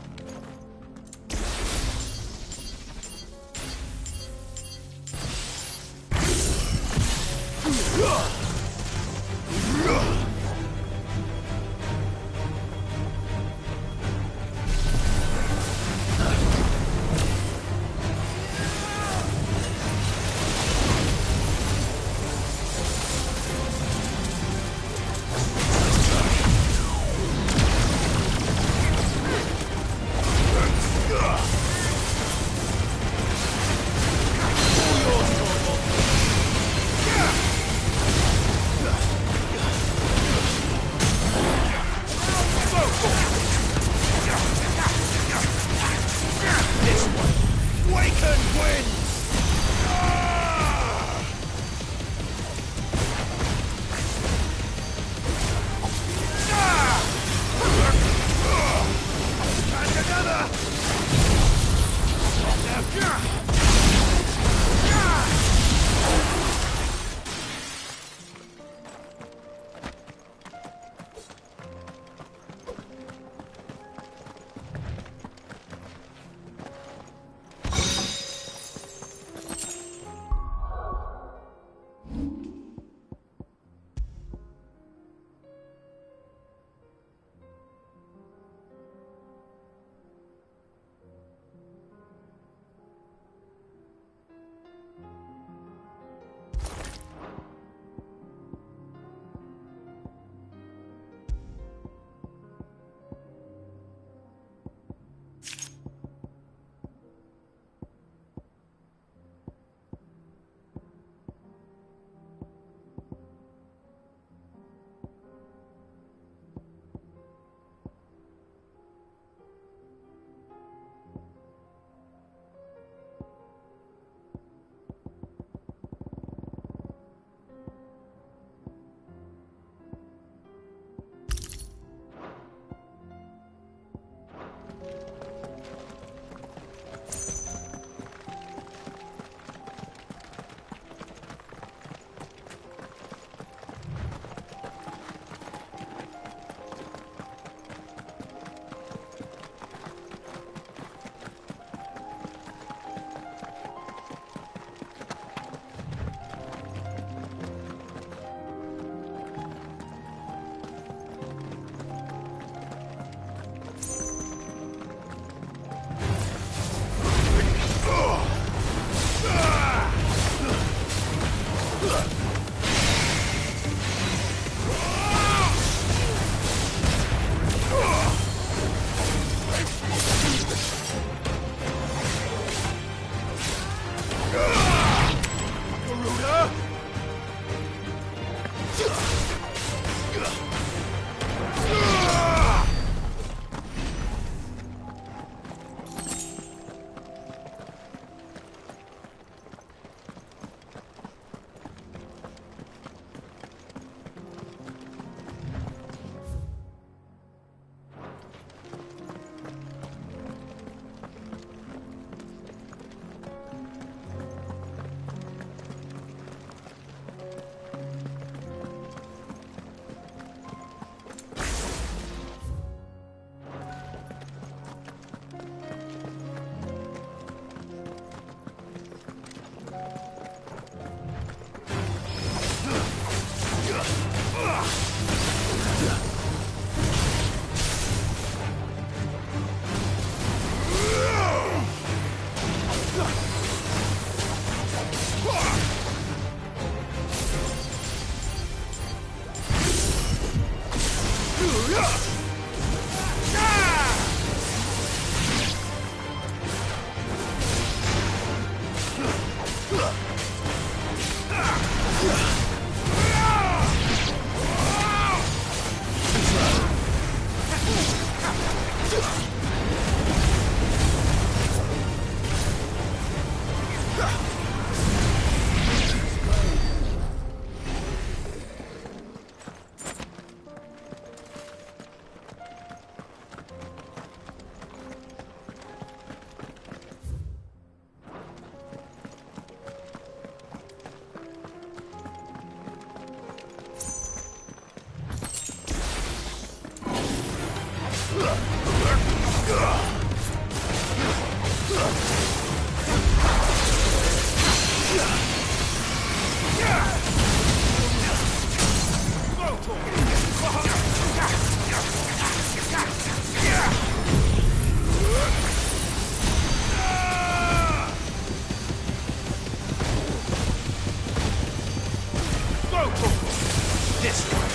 This way.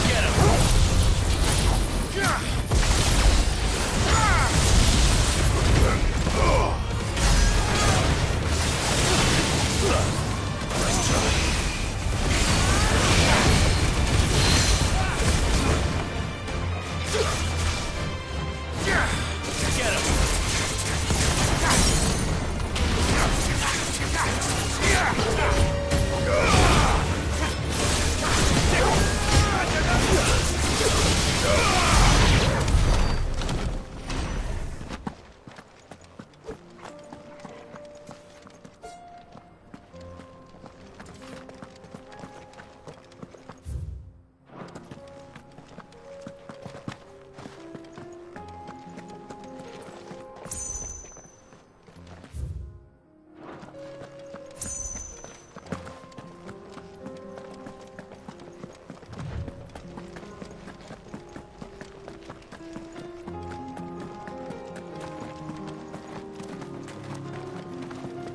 Get him. Nice try. Get him.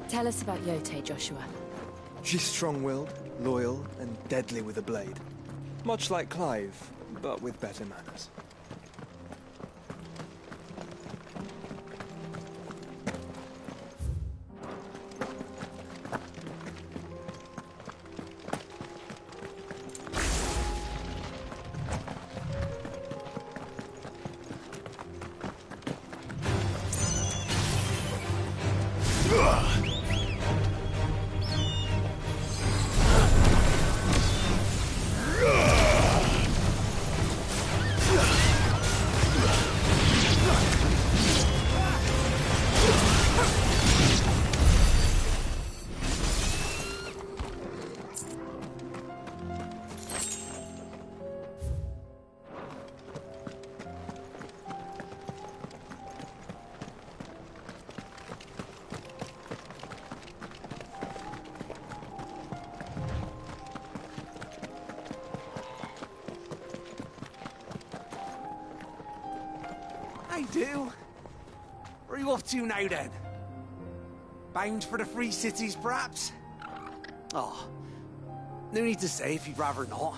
Tell us about Yote, Joshua. She's strong-willed, loyal, and deadly with a blade. Much like Clive, but with better manners. I do. Where are you off to now, then? Bound for the Free Cities, perhaps? Oh, no need to say if you'd rather not.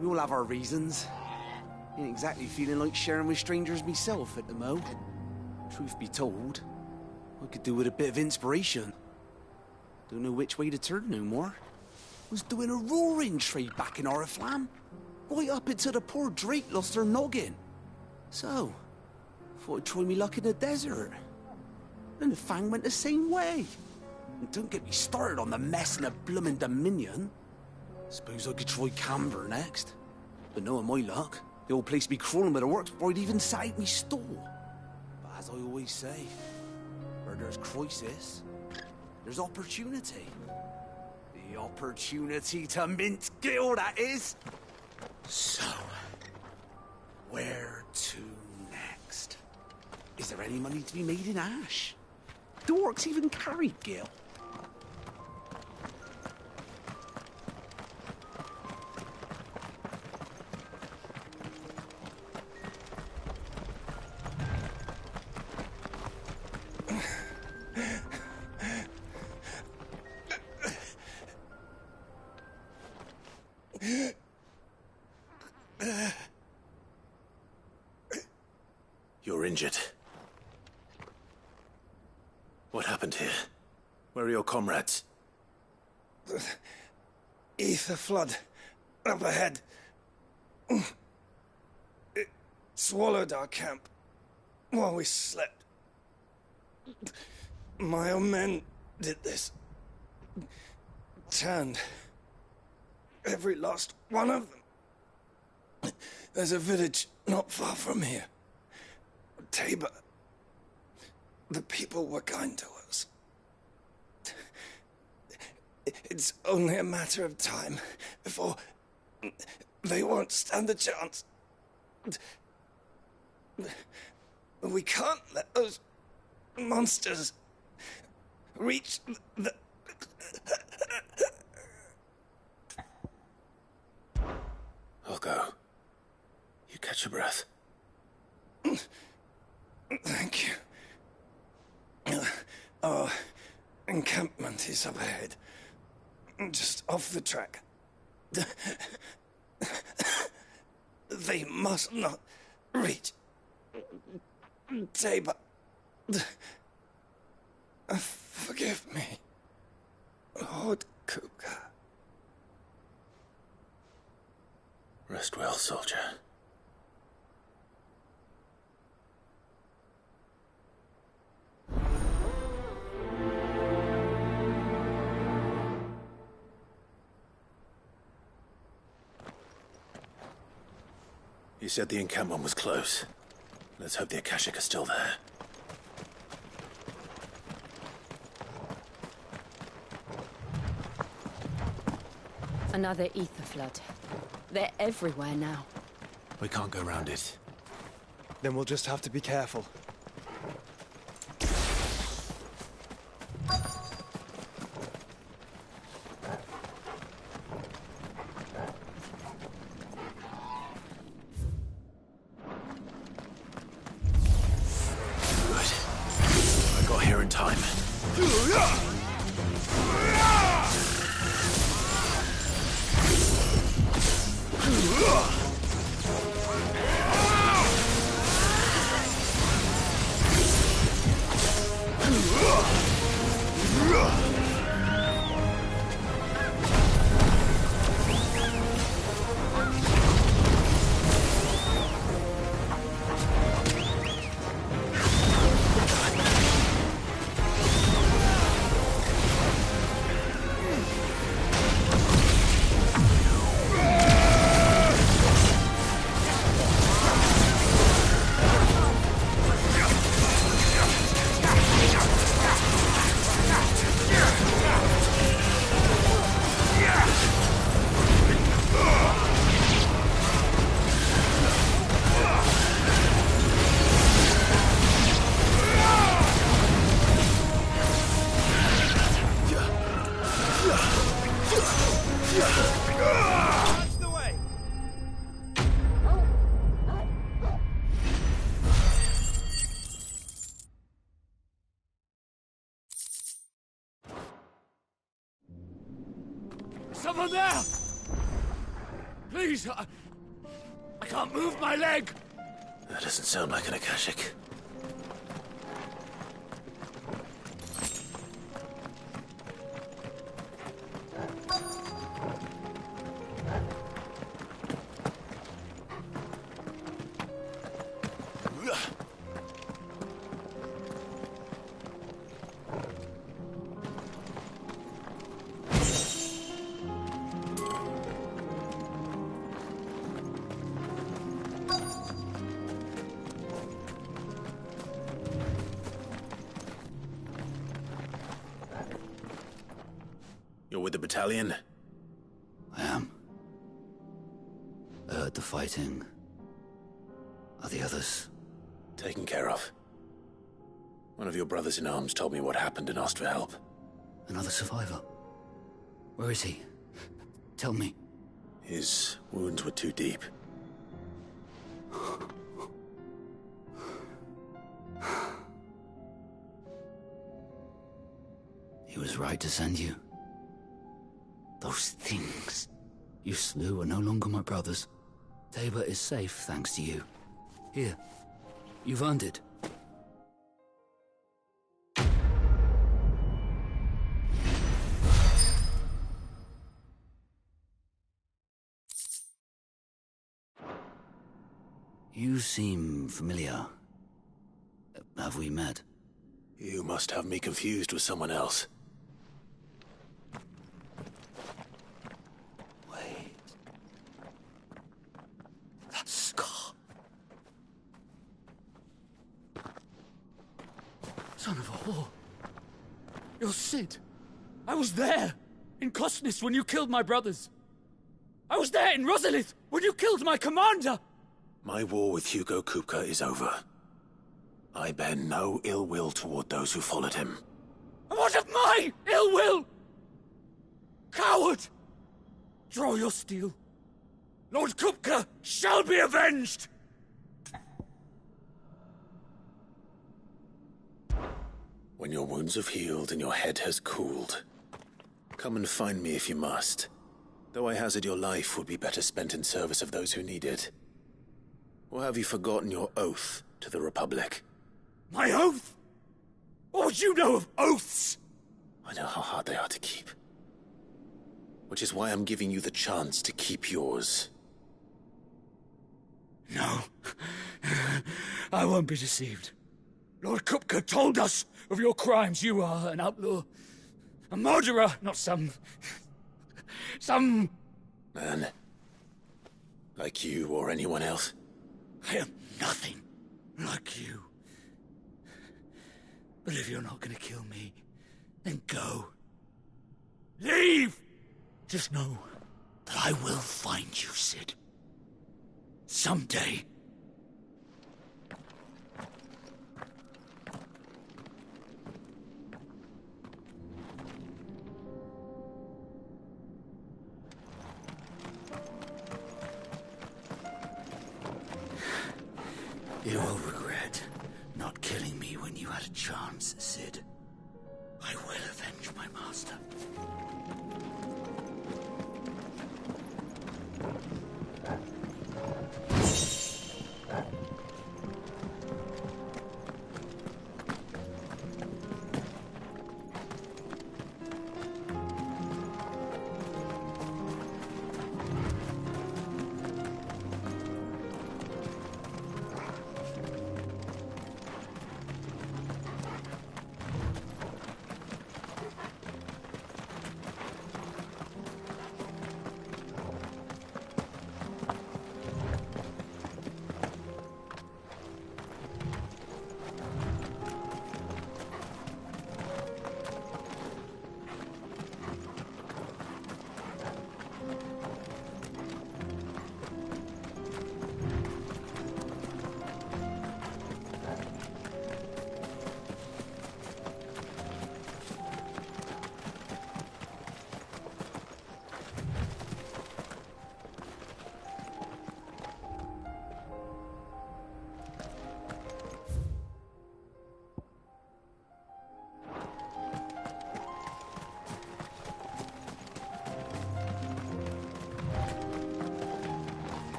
We all have our reasons. Ain't exactly feeling like sharing with strangers myself at the mo. Truth be told, I could do with a bit of inspiration. Don't know which way to turn no more. Was doing a roaring trade back in Oriflamme. Right up until the poor Drake lost her noggin. So, thought I'd try me luck in the desert. And the Fang went the same way. And don't get me started on the mess in the bloomin' Dominion. Suppose I could try Camber next. But knowing my luck, the old place be crawling with the works before I'd even set out me stall. But as I always say, where there's crisis, there's opportunity. The opportunity to mint Gil, that is. So, where to next? Is there any money to be made in Ash? Do orcs even carry Gil? You're injured. What happened here? Where are your comrades? Ether flood. Up ahead. It swallowed our camp while we slept. My own men did this. Turned every last one of them. There's a village not far from here. Tabor. The people were kind to us. It's only a matter of time before they won't stand a chance. We can't let those monsters reach the... I'll go. You catch your breath. Thank you. Our encampment is up ahead. just off the track. They must not reach Tabor. Forgive me, Lord Kupka. Rest well, soldier. You said the encampment was close. Let's hope the Akashic are still there. Another ether flood. They're everywhere now. We can't go round it. Then we'll just have to be careful. Someone there! Please, I can't move my leg! That doesn't sound like an Akashic. You're with the battalion? I am. I heard the fighting. Are the others? Taken care of. One of your brothers in arms told me what happened and asked for help. Another survivor? Where is he? Tell me. His wounds were too deep. He was right to send you. Those things you slew are no longer my brothers. Tabor is safe thanks to you. Here, you've earned it. You seem familiar. Have we met? You must have me confused with someone else. That scar. Son of a whore. You're Cid. I was there, in Costnis, when you killed my brothers. I was there in Rosalith, when you killed my commander. My war with Hugo Kupka is over. I bear no ill will toward those who followed him. And what of my ill will? Coward! Draw your steel. Lord Kupka shall be avenged! When your wounds have healed and your head has cooled, Come and find me if you must. Though I hazard your life would be better spent in service of those who need it. Or have you forgotten your oath to the Republic? My oath? What would you know of oaths? I know how hard they are to keep. Which is why I'm giving you the chance to keep yours. No. I won't be deceived. Lord Kupka told us of your crimes. You are an outlaw. A murderer, not some man. Like you or anyone else. I am nothing like you. But if you're not gonna kill me, then go. Leave! Just know that I will find you, Cid. Someday. You will regret not killing me when you had a chance, Cid. I will avenge my master.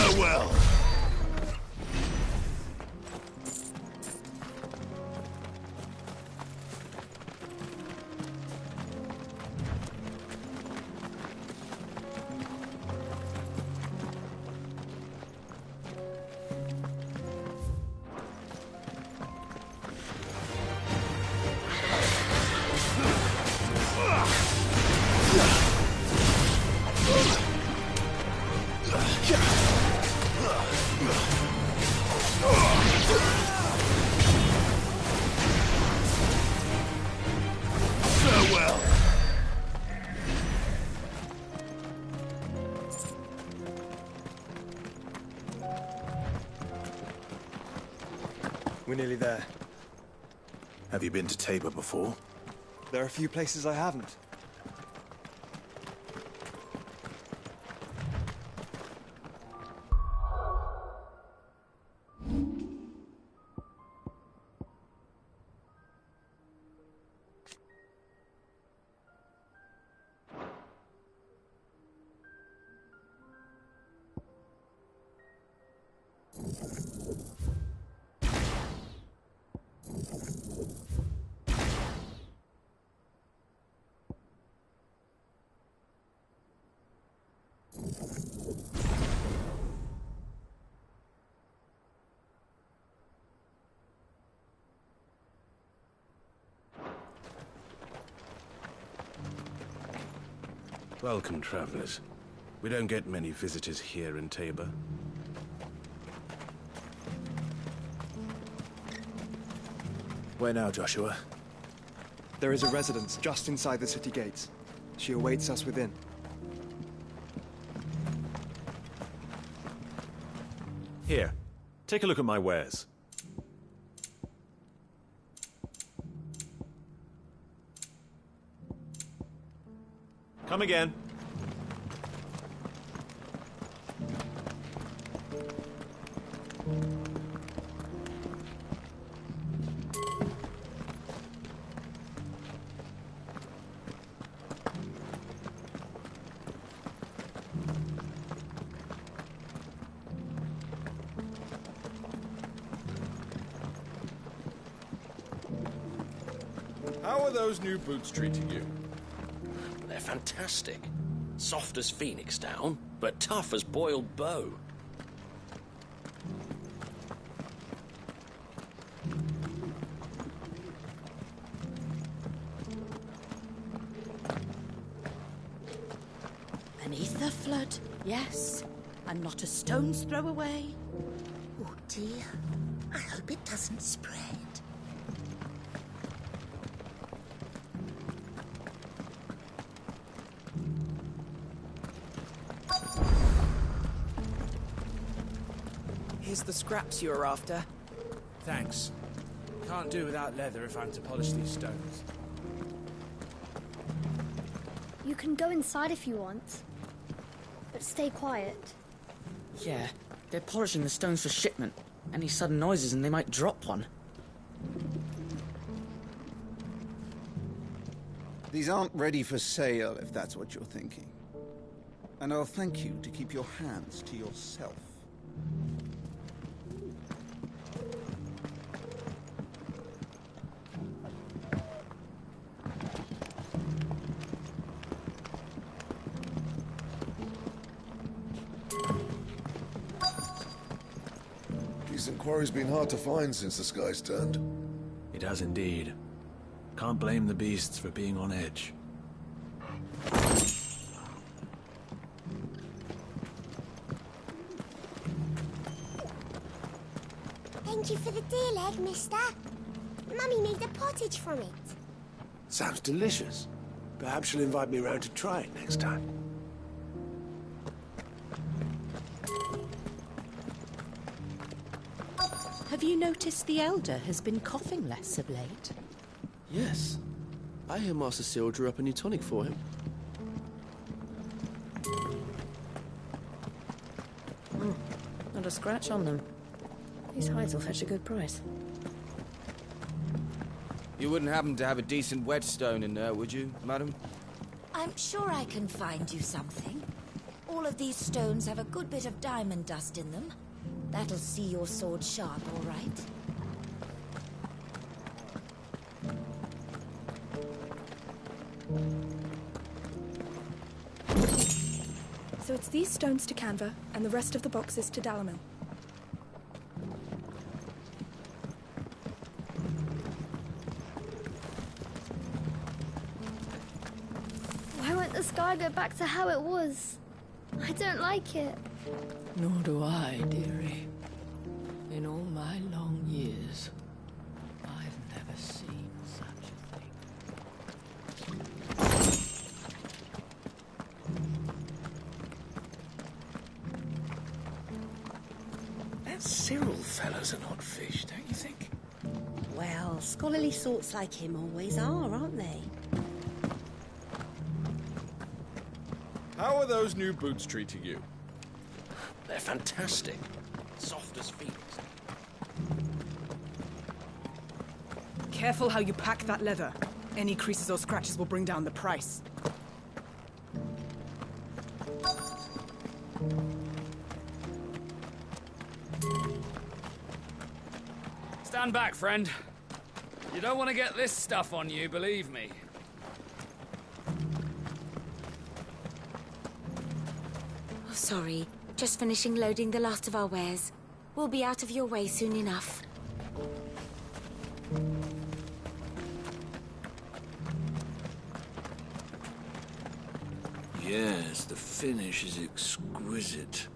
Farewell. Farewell. We're nearly there. Have you been to Tabor before? There are a few places I haven't. Welcome, travelers. We don't get many visitors here in Tabor. Where now, Joshua? There is a residence just inside the city gates. She awaits us within. Here, take a look at my wares. Come again. How are those new boots treating you? They're fantastic. Soft as phoenix down, but tough as boiled bow. An ether flood, yes. And not a stone's throw away. Oh dear. I hope it doesn't spread. Here's the scraps you were after. Thanks. Can't do without leather if I'm to polish these stones. You can go inside if you want, but stay quiet. Yeah, they're polishing the stones for shipment. Any sudden noises and they might drop one. These aren't ready for sale, if that's what you're thinking. And I'll thank you to keep your hands to yourself. Decent quarry's been hard to find since the sky's turned. It has indeed. Can't blame the beasts for being on edge. Thank you for the deer leg, mister. Mummy made a pottage from it. Sounds delicious. Perhaps she'll invite me round to try it next time. Have you noticed the Elder has been coughing less of late? Yes. I hear Master Cyril drew up a new tonic for him. Not a scratch on them. These hides will fetch a good price. You wouldn't happen to have a decent whetstone in there, would you, madam? I'm sure I can find you something. All of these stones have a good bit of diamond dust in them. That'll see your sword sharp, all right? So it's these stones to Canva, and the rest of the boxes to Dalamil. Why won't the sky go back to how it was? I don't like it. Nor do I, dearie. In all my long years, I've never seen such a thing. That Cyril fellow's an odd fish, don't you think? Well, scholarly sorts like him always are, aren't they? How are those new boots treating you? They're fantastic. Soft as phoenix. Careful how you pack that leather. Any creases or scratches will bring down the price. Stand back, friend. You don't want to get this stuff on you, believe me. Oh, sorry. Just finishing loading the last of our wares. We'll be out of your way soon enough. Yes, the finish is exquisite.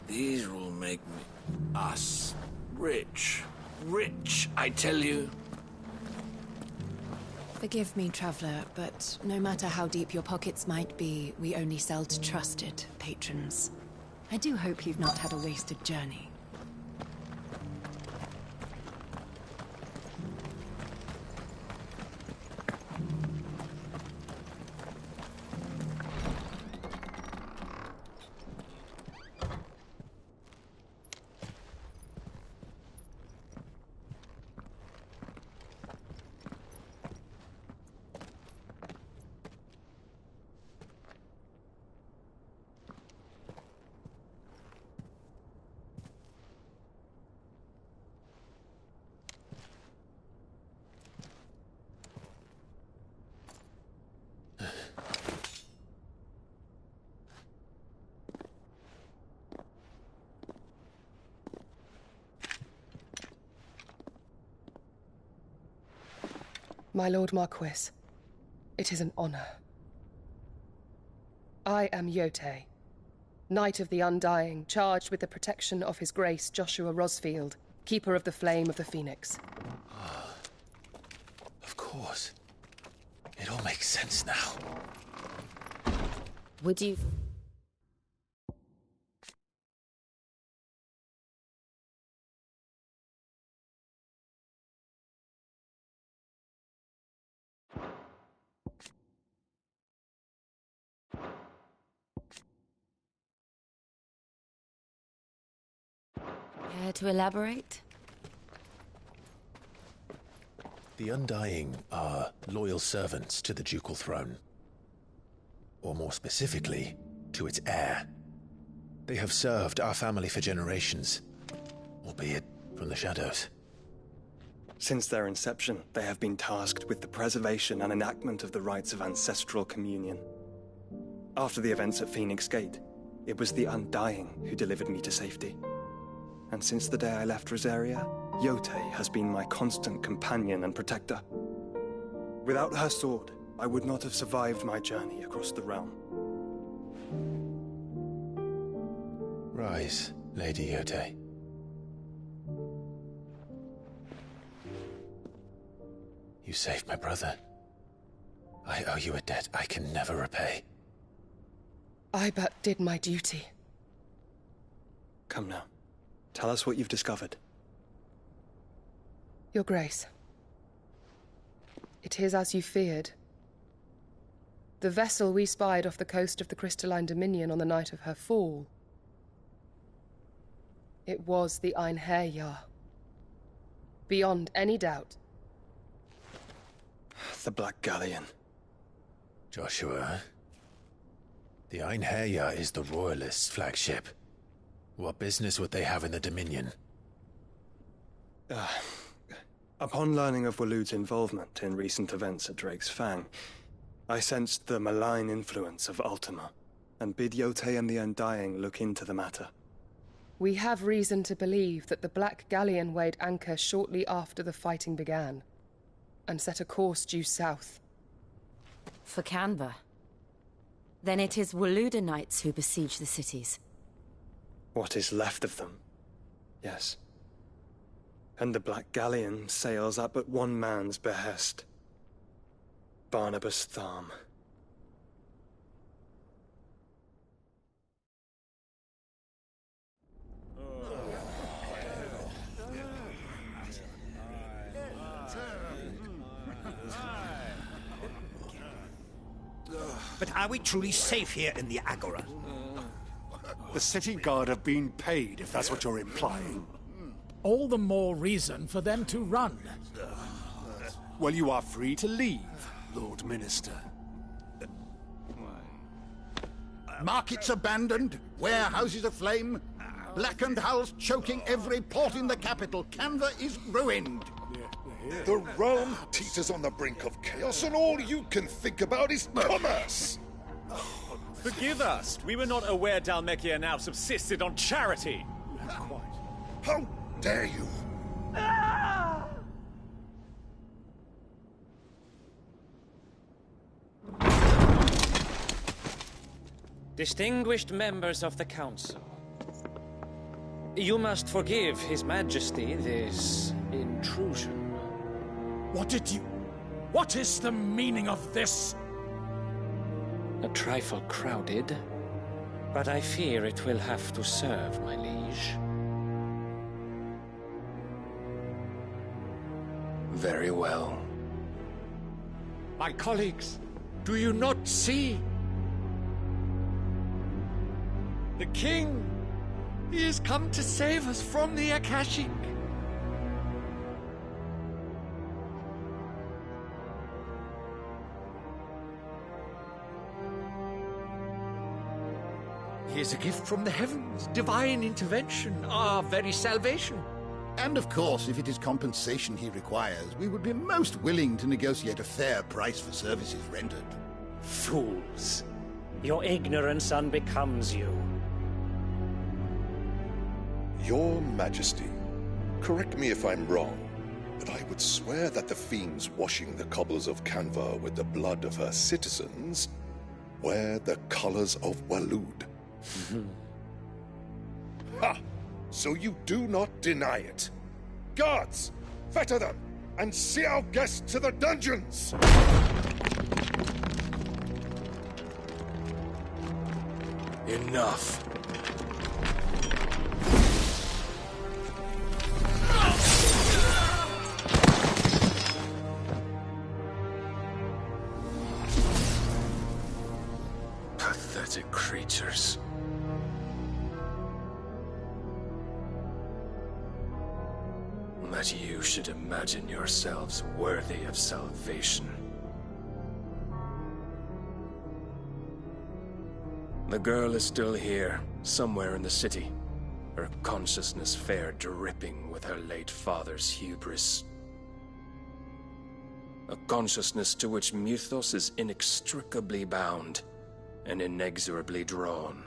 These will make us rich. Rich, I tell you. Forgive me, traveler, but no matter how deep your pockets might be, we only sell to trusted patrons. I do hope you've not had a wasted journey. My Lord Marquis, it is an honor. I am Yote, Knight of the Undying, charged with the protection of His Grace Joshua Rosfield, Keeper of the Flame of the Phoenix. Of course. It all makes sense now. Would you... Care to elaborate? The Undying are loyal servants to the ducal throne. Or more specifically, to its heir. They have served our family for generations, albeit from the shadows. Since their inception, they have been tasked with the preservation and enactment of the rites of ancestral communion. After the events at Phoenix Gate, it was the Undying who delivered me to safety. And since the day I left Rosaria, Yote has been my constant companion and protector. Without her sword, I would not have survived my journey across the realm. Rise, Lady Yote. You saved my brother. I owe you a debt I can never repay. I but did my duty. Come now. Tell us what you've discovered. Your Grace. It is as you feared. The vessel we spied off the coast of the Crystalline Dominion on the night of her fall. It was the Einherjar. Beyond any doubt. The Black Galleon. Joshua, the Einherjar is the Royalists' flagship. What business would they have in the Dominion? Upon learning of Waloed's involvement in recent events at Drake's Fang, I sensed the malign influence of Ultima, and bid Yote and the Undying look into the matter. We have reason to believe that the Black Galleon weighed anchor shortly after the fighting began, and set a course due south. For Canva. Then it is Waloed Knights who besiege the cities. What is left of them? Yes. And the Black Galleon sails at but one man's behest. Barnabas Tharm. But are we truly safe here in the Agora? The city guard have been paid, if that's what you're implying. All the more reason for them to run. Well, you are free to leave, Lord Minister. Markets abandoned, warehouses aflame, blackened hulls choking every port in the capital. Canva is ruined. The realm teeters on the brink of chaos, and all you can think about is commerce! Forgive us. We were not aware Dhalmekia now subsisted on charity. How dare you? Distinguished members of the Council, you must forgive His Majesty this intrusion. What did you... What is the meaning of this? A trifle crowded, but I fear it will have to serve, my liege. Very well. My colleagues, do you not see? The king! He has come to save us from the Akashic! He is a gift from the heavens, divine intervention, our very salvation. And of course, if it is compensation he requires, we would be most willing to negotiate a fair price for services rendered. Fools! Your ignorance unbecomes you. Your Majesty, correct me if I'm wrong, but I would swear that the fiends washing the cobbles of Canva with the blood of her citizens wear the colors of Waloed. Ha! So you do not deny it. Guards, fetter them, and see our guests to the dungeons! Enough. Pathetic creatures. That you should imagine yourselves worthy of salvation. The girl is still here, somewhere in the city, her consciousness fair dripping with her late father's hubris. A consciousness to which Mythos is inextricably bound and inexorably drawn.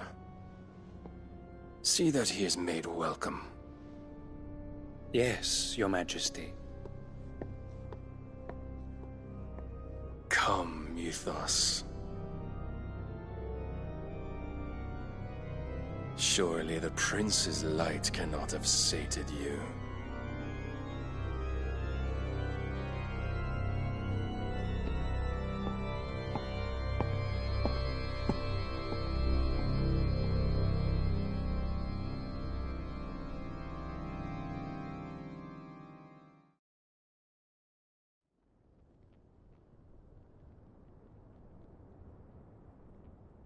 See that he is made welcome. Yes, Your Majesty. Come, Mythos. Surely the prince's light cannot have sated you.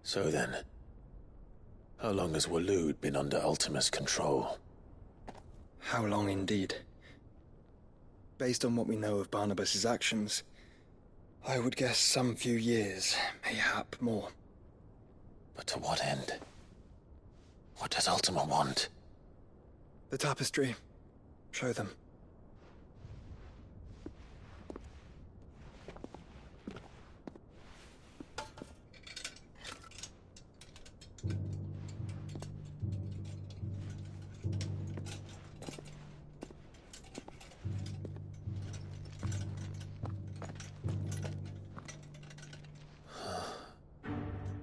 So then, how long has Waloed been under Ultima's control? How long indeed? Based on what we know of Barnabas's actions, I would guess some few years, mayhap more. But to what end? What does Ultima want? The tapestry. Show them.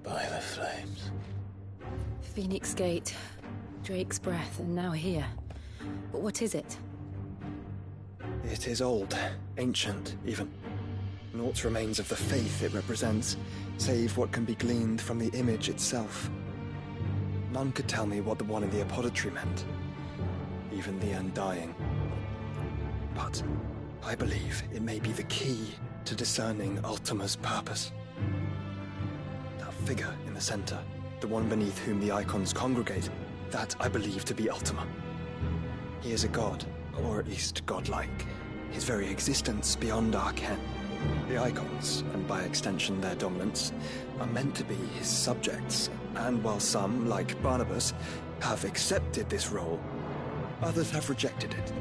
By the flames. Phoenix Gate, Drake's Breath, and now here. But what is it? It is old, ancient, even. Naught remains of the faith it represents, save what can be gleaned from the image itself. None could tell me what the one in the apothecary meant, even the Undying. But I believe it may be the key to discerning Ultima's purpose. That figure in the center, the one beneath whom the icons congregate, that I believe to be Ultima. He is a god, or at least godlike, his very existence beyond our ken. The icons, and by extension their dominants, are meant to be his subjects, and while some, like Barnabas, have accepted this role, others have rejected it,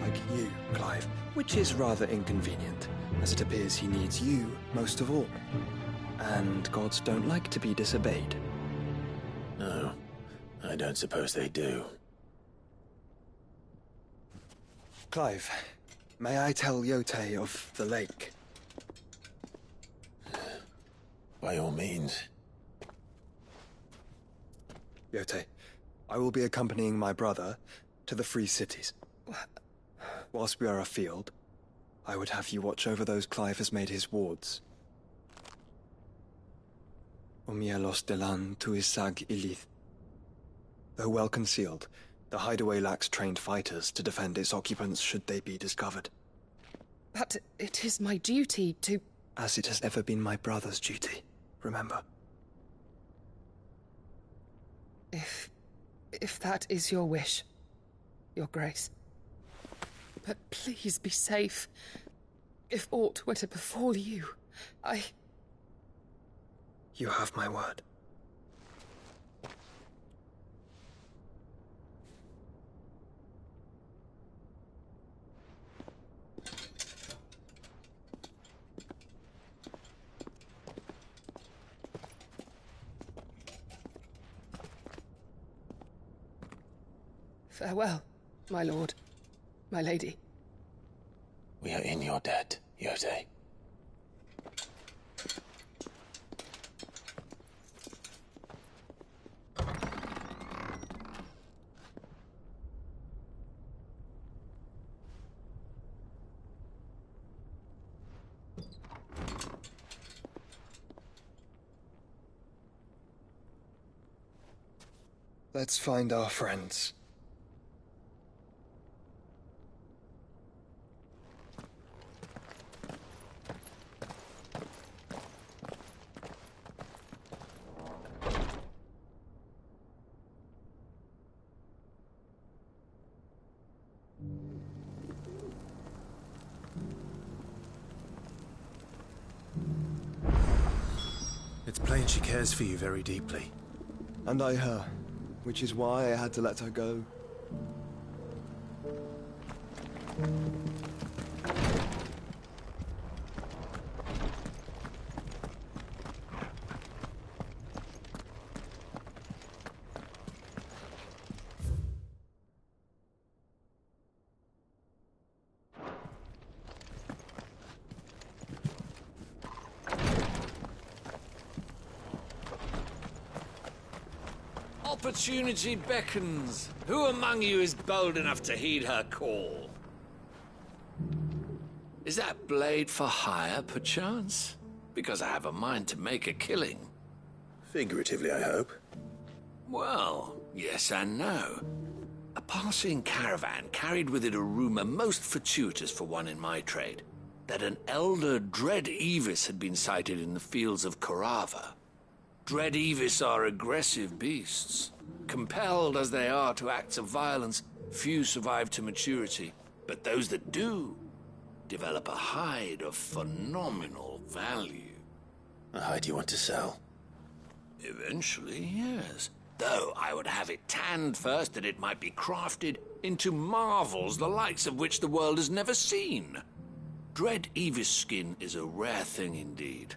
like you, Clive, which is rather inconvenient, as it appears he needs you most of all. And gods don't like to be disobeyed. No, I don't suppose they do. Clive, may I tell Yote of the lake? By all means. Yote, I will be accompanying my brother to the Free Cities. Whilst we are afield, I would have you watch over those Clive has made his wards. Omielos delan tuisag ilith. Though well concealed, the hideaway lacks trained fighters to defend its occupants should they be discovered. But it is my duty to... As it has ever been my brother's duty, remember. If that is your wish, Your Grace. But please be safe. If aught were to befall you, You have my word. Farewell, my lord, my lady. We are in your debt, Yode. Let's find our friends. It's plain she cares for you very deeply. And I her, which is why I had to let her go. Opportunity beckons. Who among you is bold enough to heed her call? Is that blade for hire, perchance? Because I have a mind to make a killing. Figuratively, I hope. Well, yes and no. A passing caravan carried with it a rumor most fortuitous for one in my trade, that an elder Dread Evis had been sighted in the fields of Korava. Dread Evis are aggressive beasts. Compelled as they are to acts of violence, few survive to maturity, but those that do develop a hide of phenomenal value. A hide you want to sell? Eventually, yes. Though I would have it tanned first that it might be crafted into marvels the likes of which the world has never seen. Dread Evis skin is a rare thing indeed.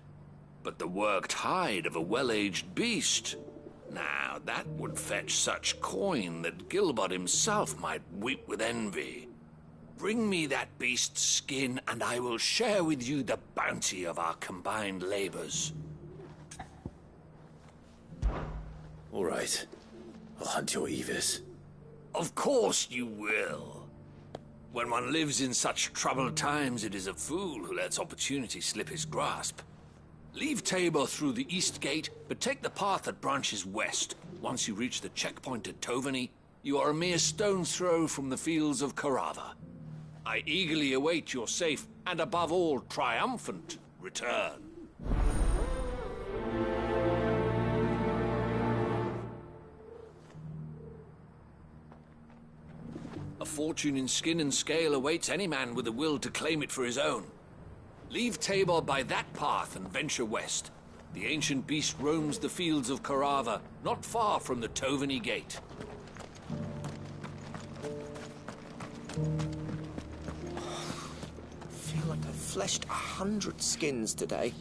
But the worked hide of a well-aged beast, now that would fetch such coin that Gilbert himself might weep with envy. Bring me that beast's skin, and I will share with you the bounty of our combined labors. All right. I'll hunt your Evis. Of course you will. When one lives in such troubled times, it is a fool who lets opportunity slip his grasp. Leave Tabor through the east gate, but take the path that branches west. Once you reach the checkpoint at Tovany, you are a mere stone's throw from the fields of Korava. I eagerly await your safe, and above all, triumphant return. A fortune in skin and scale awaits any man with a will to claim it for his own. Leave Tabor by that path and venture west. The ancient beast roams the fields of Korava, not far from the Tovany Gate. I feel like I've fleshed 100 skins today.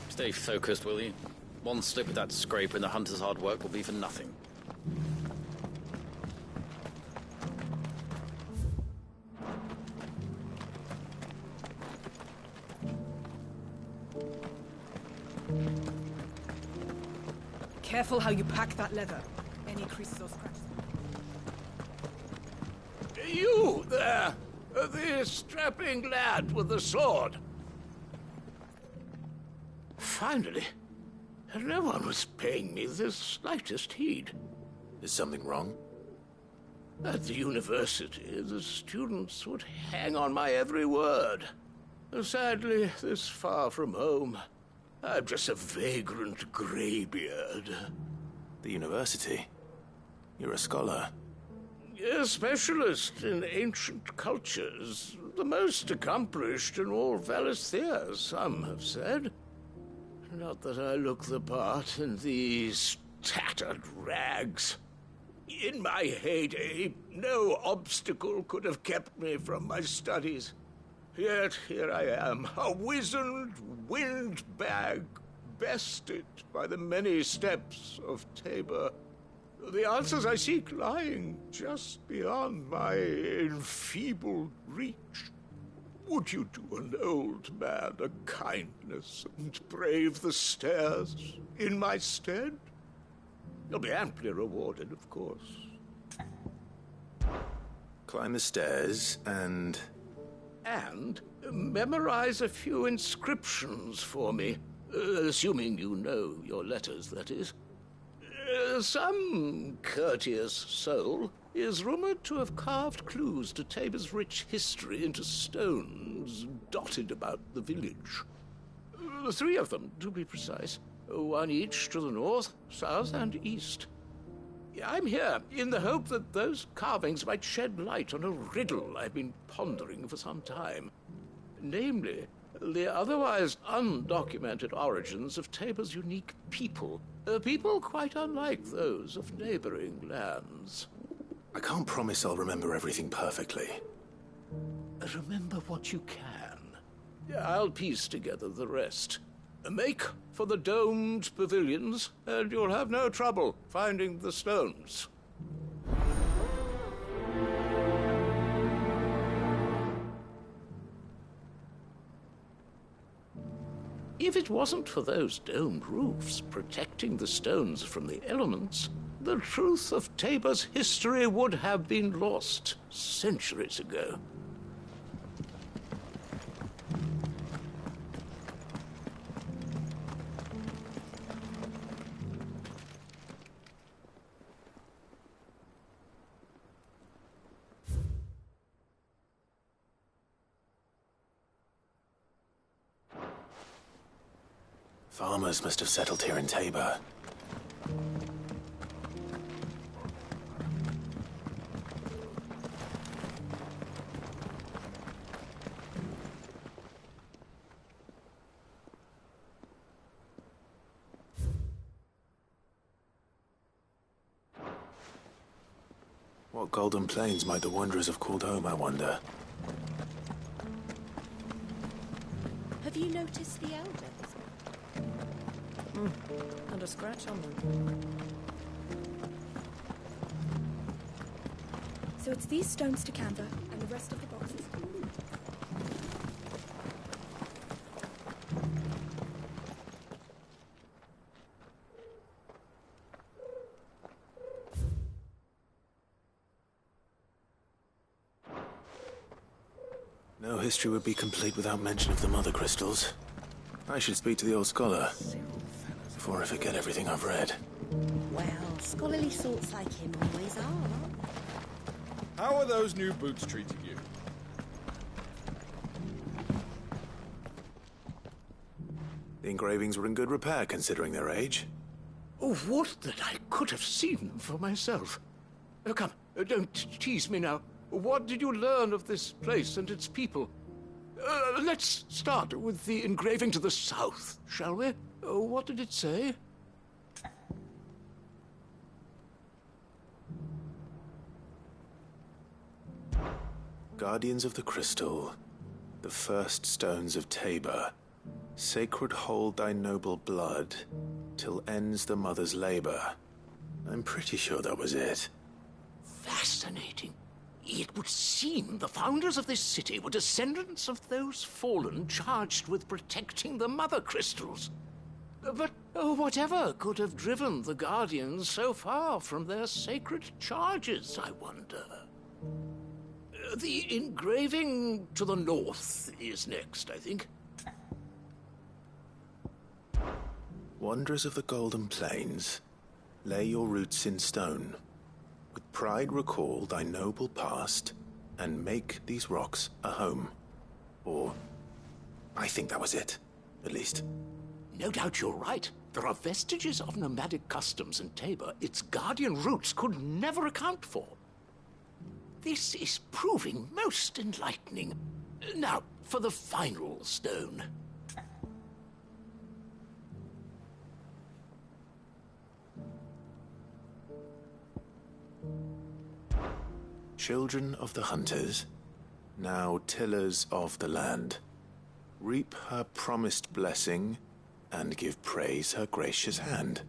Stay focused, will you? One slip of that scrape and the hunter's hard work will be for nothing. Careful how you pack that leather. Any creases or scratches. You there! The strapping lad with the sword. Finally, no one was paying me the slightest heed. Is something wrong? At the university, the students would hang on my every word. Sadly, this far from home, I'm just a vagrant greybeard. The university? You're a scholar. A specialist in ancient cultures. The most accomplished in all Valisthea, some have said. Not that I look the part in these tattered rags. In my heyday, no obstacle could have kept me from my studies. Yet here I am, a wizened windbag, bested by the many steps of Tabor. The answers I seek lying just beyond my enfeebled reach. Would you do an old man a kindness and brave the stairs in my stead? You'll be amply rewarded, of course. Climb the stairs and memorize a few inscriptions for me. Assuming you know your letters, that is. Some courteous soul is rumored to have carved clues to Tabor's rich history into stones dotted about the village. 3 of them, to be precise. 1 each to the north, south, and east. I'm here in the hope that those carvings might shed light on a riddle I've been pondering for some time. Namely, the otherwise undocumented origins of Tabor's unique people. People quite unlike those of neighboring lands. I can't promise I'll remember everything perfectly. Remember what you can. I'll piece together the rest. Make for the domed pavilions, and you'll have no trouble finding the stones. If it wasn't for those domed roofs protecting the stones from the elements, the truth of Tabor's history would have been lost centuries ago. Farmers must have settled here in Tabor. What golden plains might the Wanderers have called home, I wonder? Have you noticed the elders? Not a scratch on them. So it's these stones to Canva, and the rest of the boxes. No history would be complete without mention of the Mother Crystals. I should speak to the old scholar before I forget everything I've read. Well, scholarly sorts like him always are, aren't they? How are those new boots treating you? The engravings were in good repair, considering their age. Oh, would that I could have seen them for myself. Come, don't tease me now. What did you learn of this place and its people? Let's start with the engraving to the south, shall we? What did it say? Guardians of the Crystal, the first stones of Tabor, sacred hold thy noble blood, till ends the mother's labor. I'm pretty sure that was it. Fascinating. It would seem the founders of this city were descendants of those fallen charged with protecting the Mother Crystals. But whatever could have driven the Guardians so far from their sacred charges, I wonder? The engraving to the north is next, I think. Wanderers of the Golden Plains, lay your roots in stone. With pride recall thy noble past, and make these rocks a home. Or, I think that was it, at least. No doubt you're right. There are vestiges of nomadic customs in Tabor its guardian roots could never account for. This is proving most enlightening. Now, for the final stone. Children of the hunters, now tillers of the land, reap her promised blessing and give praise her gracious hand.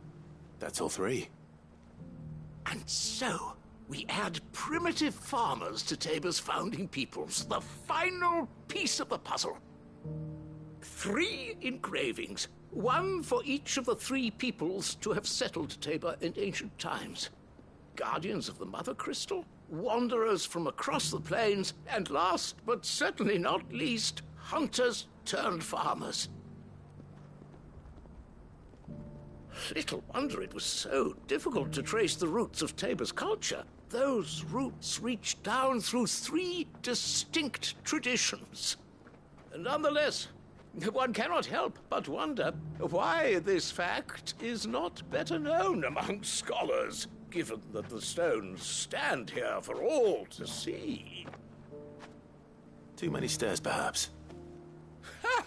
That's all three. And so, we add primitive farmers to Tabor's founding peoples, the final piece of the puzzle. 3 engravings, one for each of the 3 peoples to have settled Tabor in ancient times. Guardians of the Mother Crystal, wanderers from across the plains, and last but certainly not least, hunters turned farmers. Little wonder it was so difficult to trace the roots of Tabor's culture. Those roots reach down through 3 distinct traditions. Nonetheless, one cannot help but wonder why this fact is not better known among scholars, given that the stones stand here for all to see. Too many stairs, perhaps. Ha!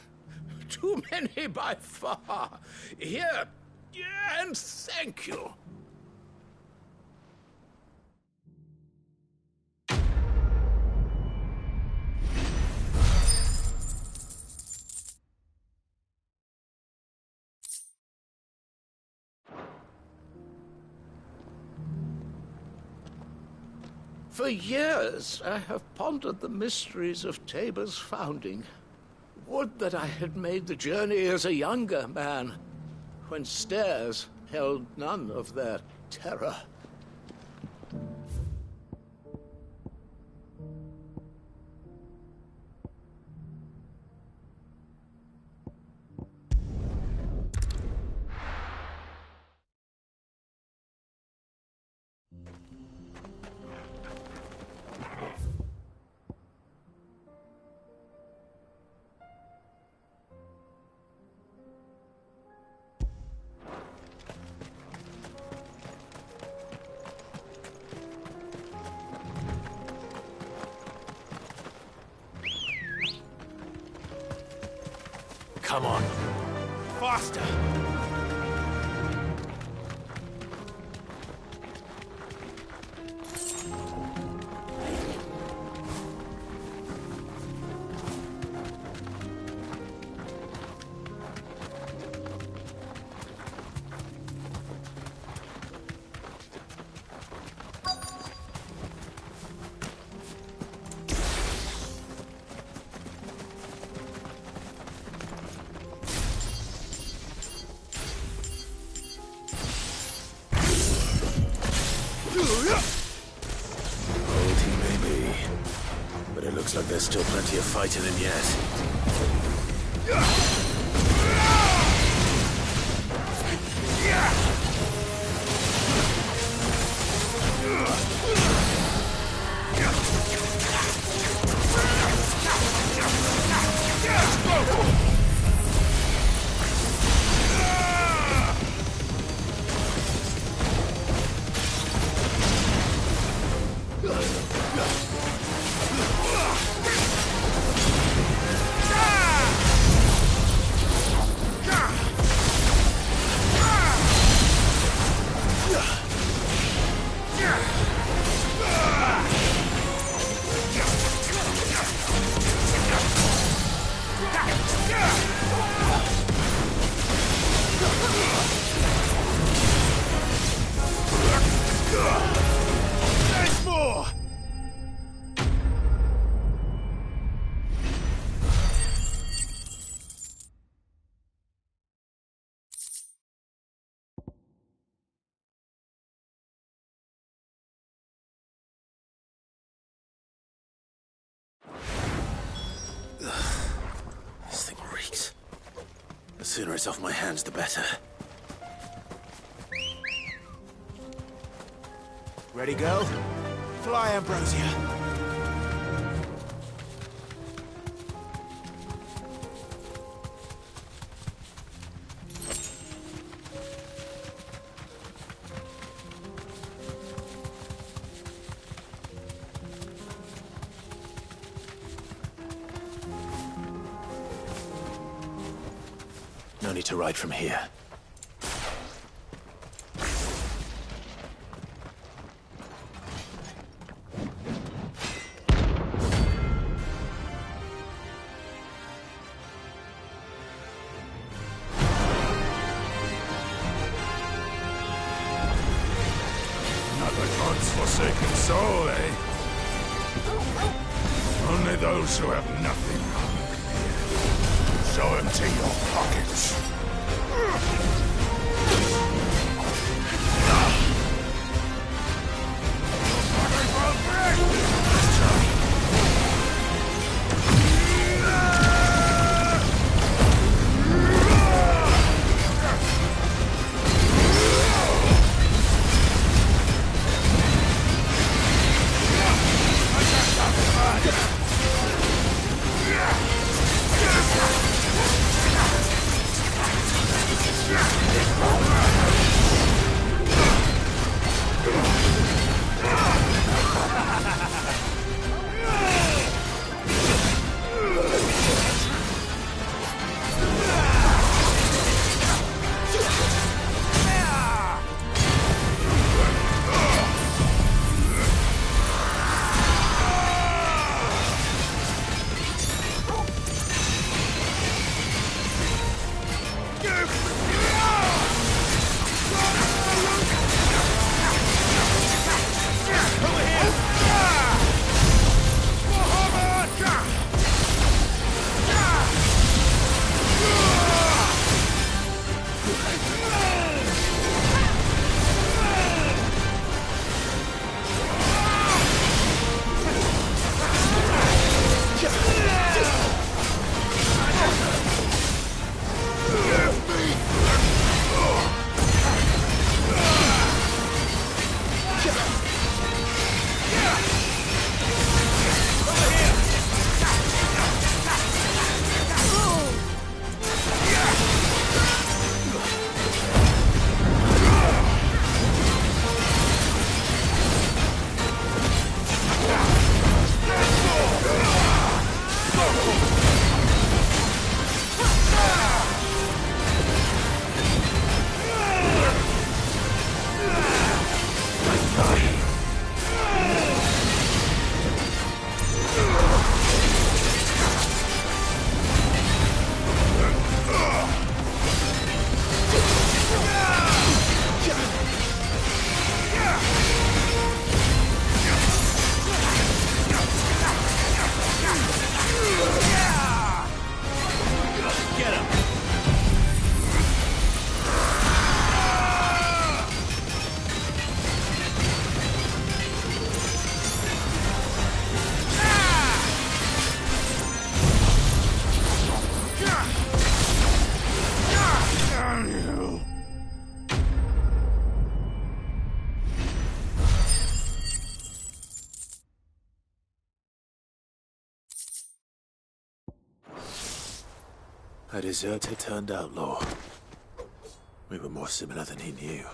Too many by far. Here, and thank you. For years, I have pondered the mysteries of Tabor's founding. Would that I had made the journey as a younger man, when stairs held none of their terror. Come on. Faster! Old he may be, but it looks like there's still plenty of fight in him yet. sooner it's off my hands, the better. Ready, girl? Fly, Ambrosia. No need to ride from here. Not the god's forsaken soul, eh? Only those who have nothing so empty your pockets. A deserter turned outlaw. We were more similar than he knew.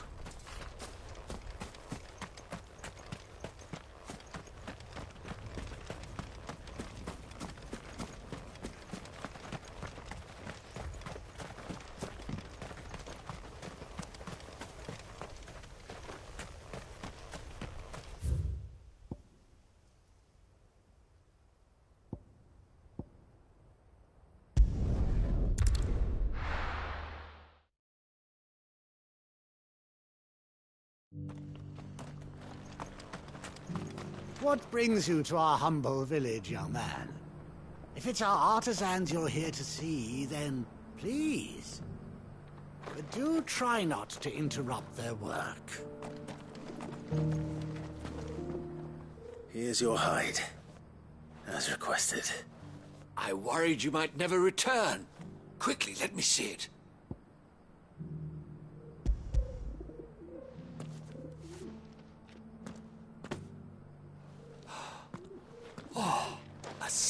What brings you to our humble village, young man? If it's our artisans you're here to see, then please. But do try not to interrupt their work. Here's your hide, as requested. I worried you might never return. Quickly, let me see it.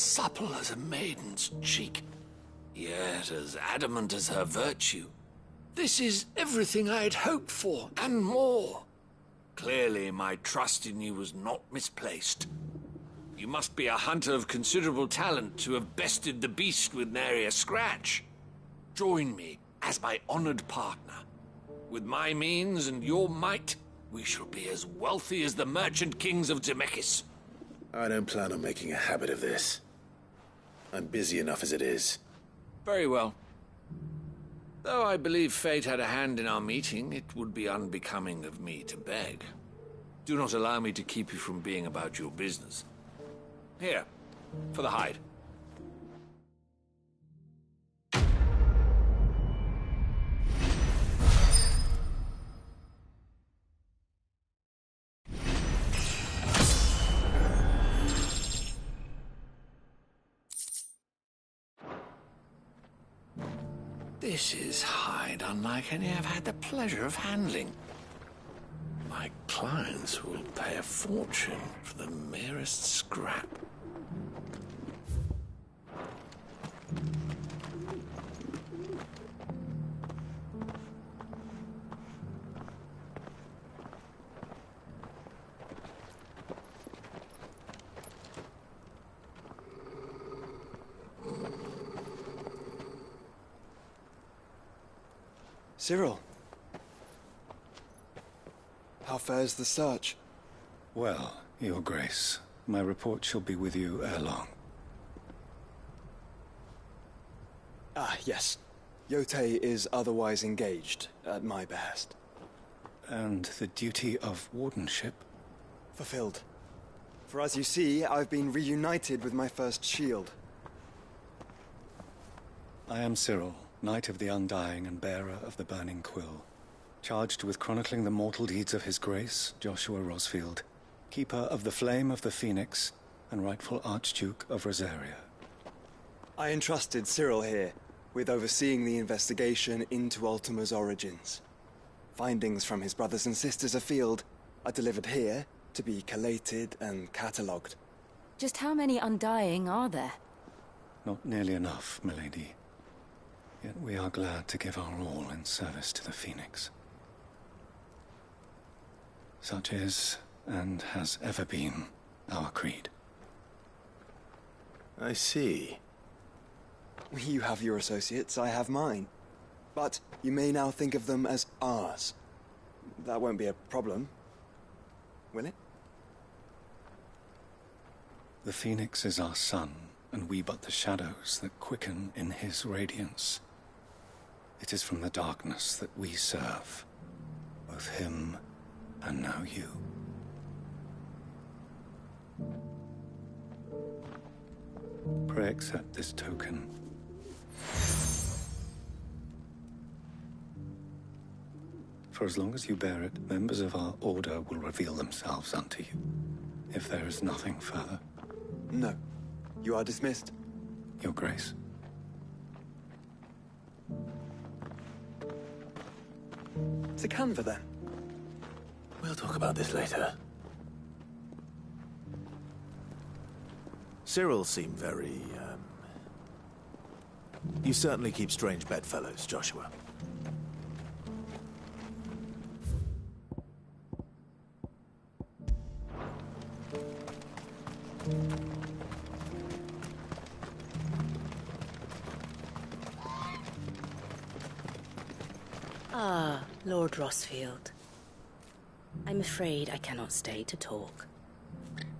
supple as a maiden's cheek, yet as adamant as her virtue. This is everything I had hoped for, and more. Clearly, my trust in you was not misplaced. You must be a hunter of considerable talent to have bested the beast with nary a scratch. Join me as my honored partner. With my means and your might, we shall be as wealthy as the merchant kings of Zemeckis. I don't plan on making a habit of this. I'm busy enough as it is. Very well. Though I believe fate had a hand in our meeting, it would be unbecoming of me to beg. Do not allow me to keep you from being about your business. Here, for the hide. This is hide unlike any I've had the pleasure of handling. My clients will pay a fortune for the merest scrap. Cyril. How fares the search? Well, Your Grace, my report shall be with you ere long. Ah, yes. Yotei is otherwise engaged, at my behest. And the duty of wardenship? Fulfilled. For as you see, I've been reunited with my first shield. I am Cyril, Knight of the Undying and bearer of the Burning Quill, charged with chronicling the mortal deeds of His Grace, Joshua Rosfield, Keeper of the Flame of the Phoenix, and rightful Archduke of Rosaria. I entrusted Cyril here with overseeing the investigation into Ultima's origins. Findings from his brothers and sisters afield are delivered here to be collated and catalogued. Just how many Undying are there? Not nearly enough, milady. Yet we are glad to give our all in service to the Phoenix. Such is, and has ever been, our creed. I see. You have your associates, I have mine. But you may now think of them as ours. That won't be a problem, will it? The Phoenix is our sun, and we but the shadows that quicken in his radiance. It is from the darkness that we serve, both him and now you. Pray accept this token. For as long as you bear it, members of our order will reveal themselves unto you, if there is nothing further. No. You are dismissed. Your Grace. To Canva, then. We'll talk about this later. Cyril seemed very, You certainly keep strange bedfellows, Joshua. Ah, Lord Rosfield. I'm afraid I cannot stay to talk.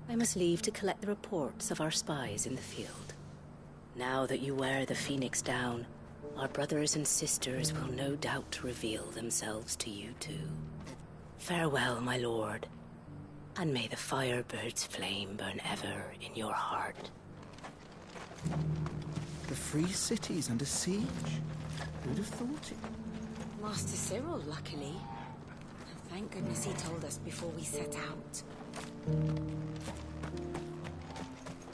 I must leave to collect the reports of our spies in the field. Now that you wear the Phoenix down, our brothers and sisters will no doubt reveal themselves to you too. Farewell, my lord, and may the Firebird's flame burn ever in your heart. The free city's under siege. Who'd have thought it? Master Cyril, luckily. Thank goodness he told us before we set out.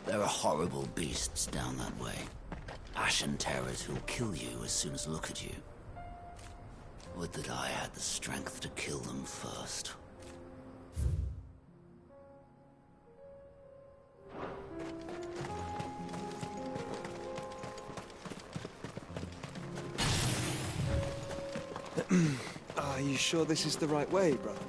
There are horrible beasts down that way. Ashen terrors who'll kill you as soon as look at you. Would that I had the strength to kill them first. Are you sure this is the right way, brother?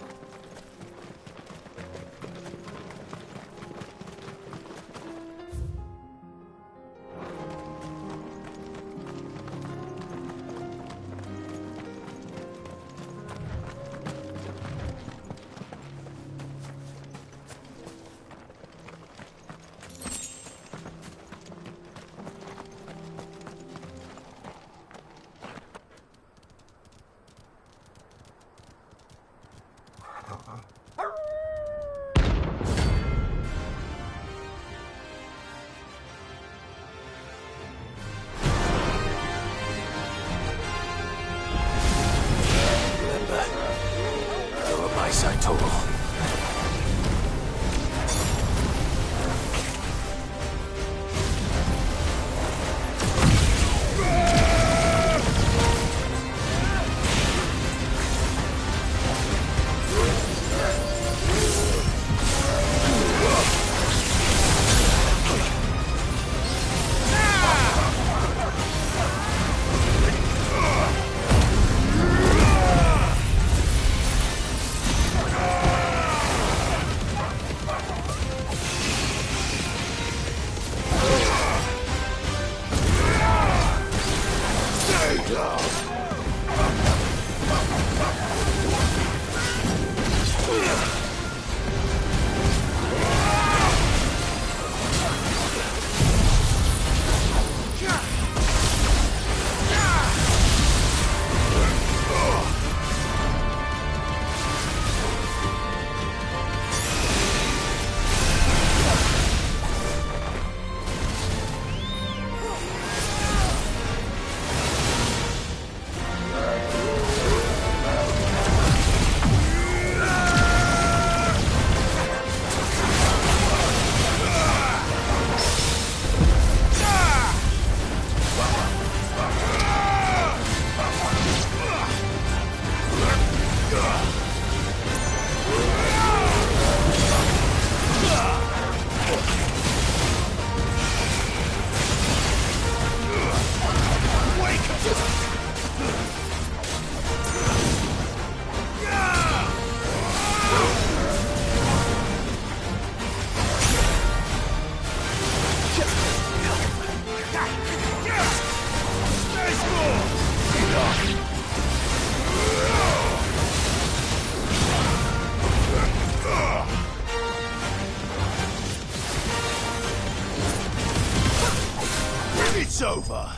It's over.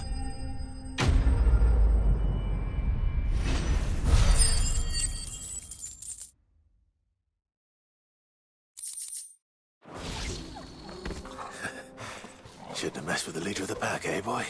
Shouldn't have messed with the leader of the pack, eh, boy?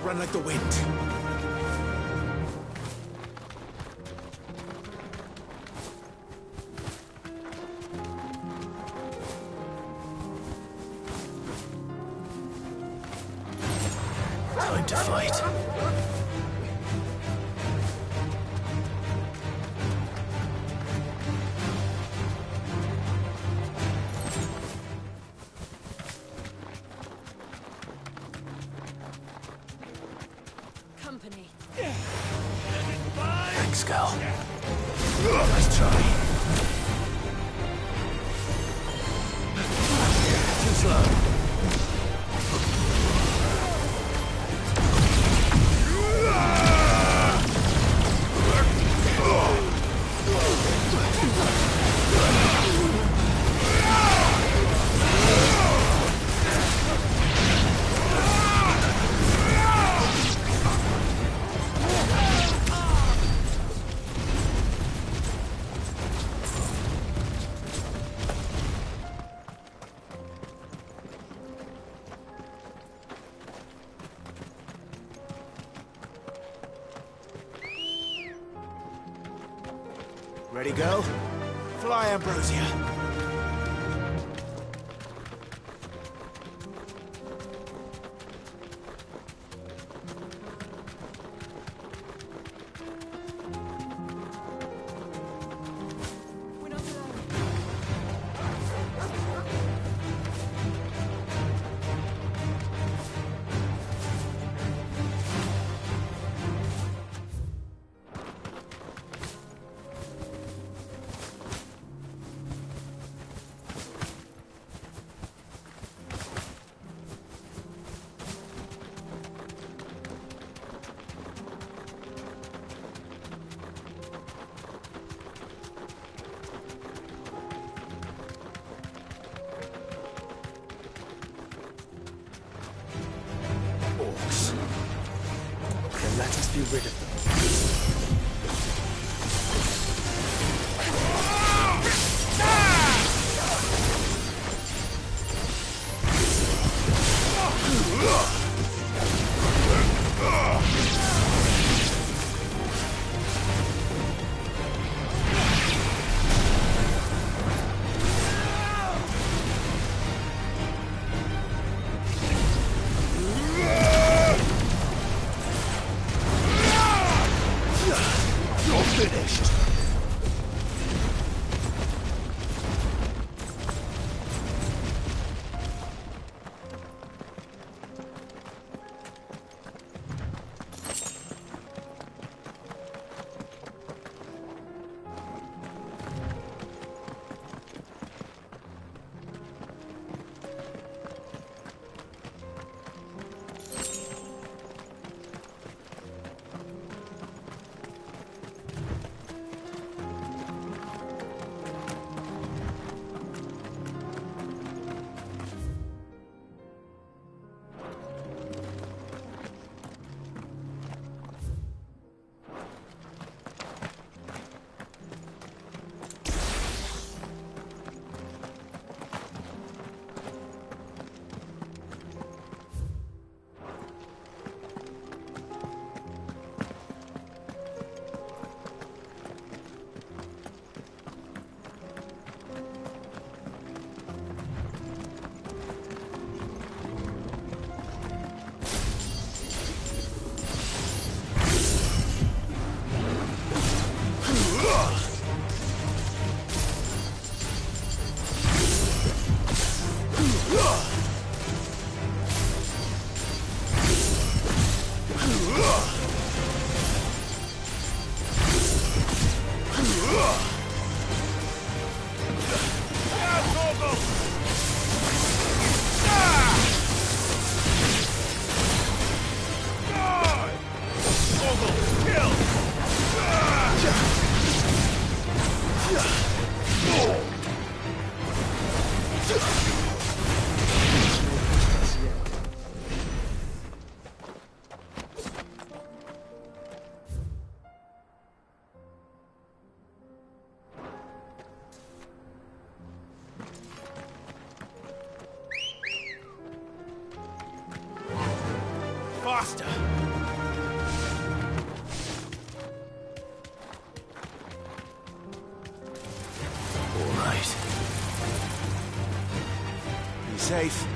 Run like the wind. Time to fight. Company. Thanks, Gal. Nice try. Too slow. Ready, go? Fly, Ambrosia. Let us be rid of them. You're finished. Faster! All right. Be safe.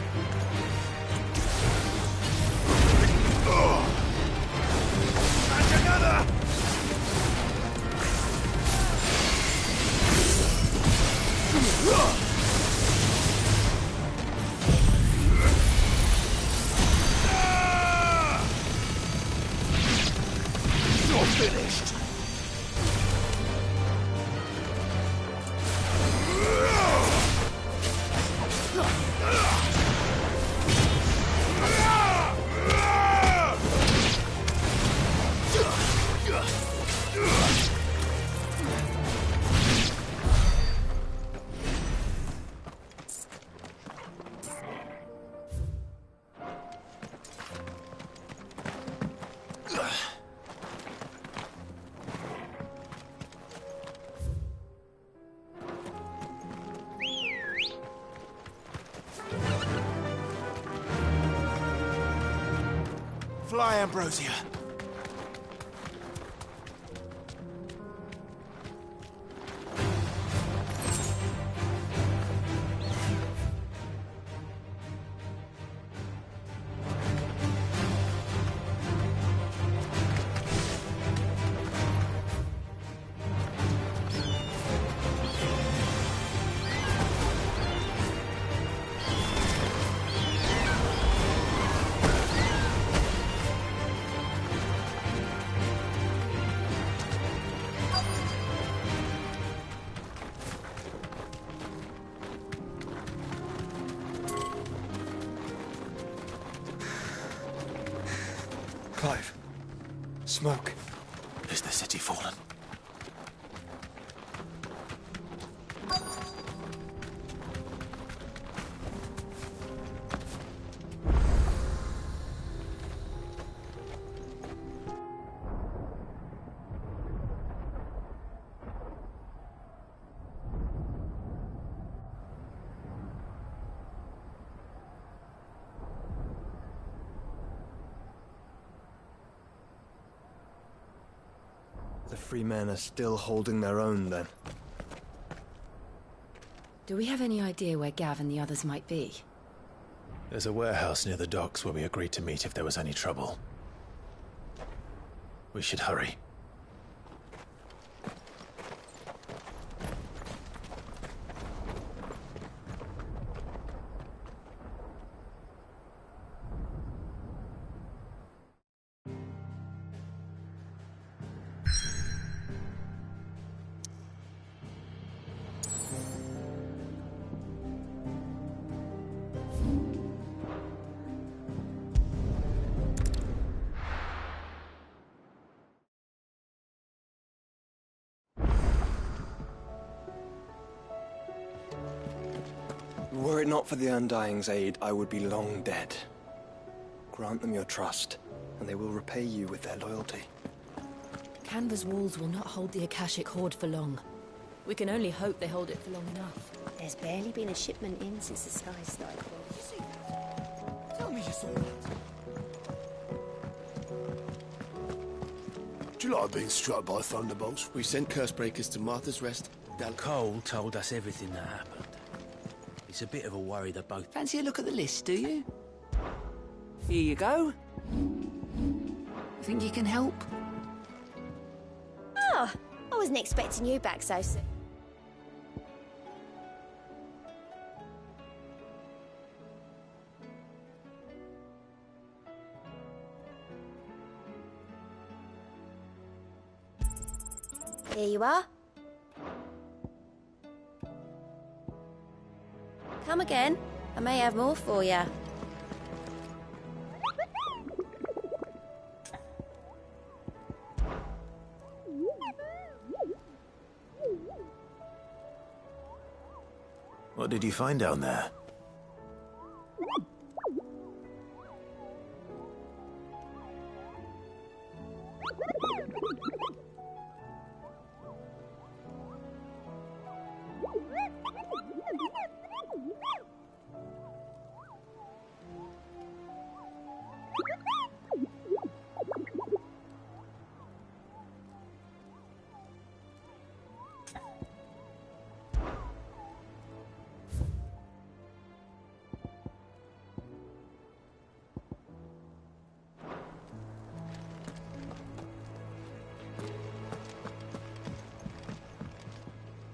And another! You're finished. Fly, Ambrosia. Clive. Smoke. Is the city fallen? The free men are still holding their own, then. Do we have any idea where Gav and the others might be? There's a warehouse near the docks where we agreed to meet if there was any trouble. We should hurry. Were it not for the Undying's aid, I would be long dead. Grant them your trust, and they will repay you with their loyalty. Canva's walls will not hold the Akashic Horde for long. We can only hope they hold it for long enough. There's barely been a shipment in since the sky started falling. You see that? Tell me you saw that. Do you like being struck by thunderbolts? We sent Cursebreakers to Martha's Rest. Cole told us everything that happened. It's a bit of a worry that both... Fancy a look at the list, do you? Here you go. Think you can help? Oh, I wasn't expecting you back so soon. Here you are. Come again. I may have more for you. What did you find down there?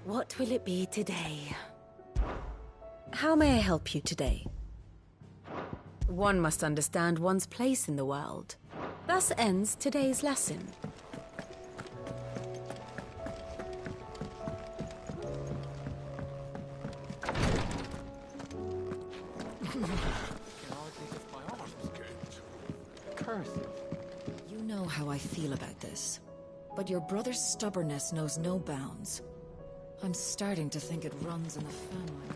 What will it be today? How may I help you today? One must understand one's place in the world. Thus ends today's lesson. You know how I feel about this, but your brother's stubbornness knows no bounds. I'm starting to think it runs in the family.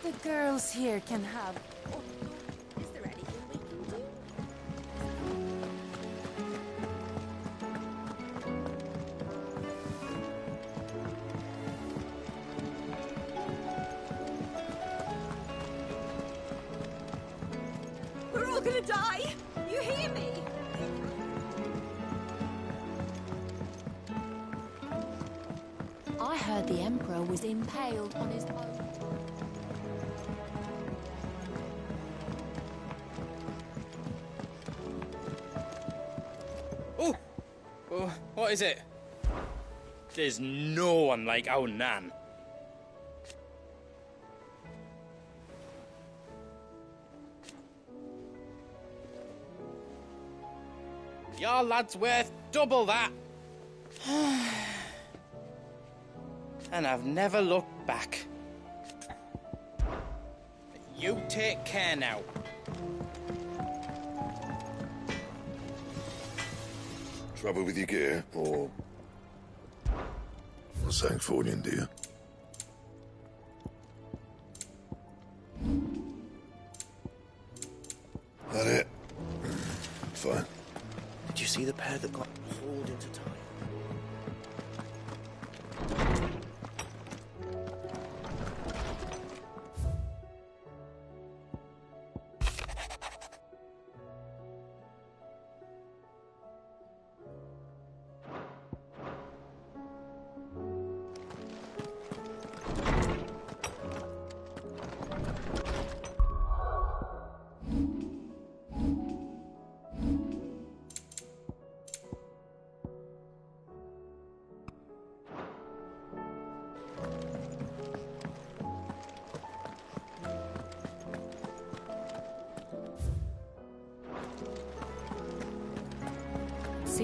The girls here can have... Is there anything we can do? We're all gonna die! You hear me? I heard the Emperor was impaled on his own. Oh, what is it? There's no one like our Nan. Your lad's worth double that. And I've never looked back. You take care now. Trouble with your gear, or Sancthornian, dear? That it? Fine. Did you see the pair that got hauled into time?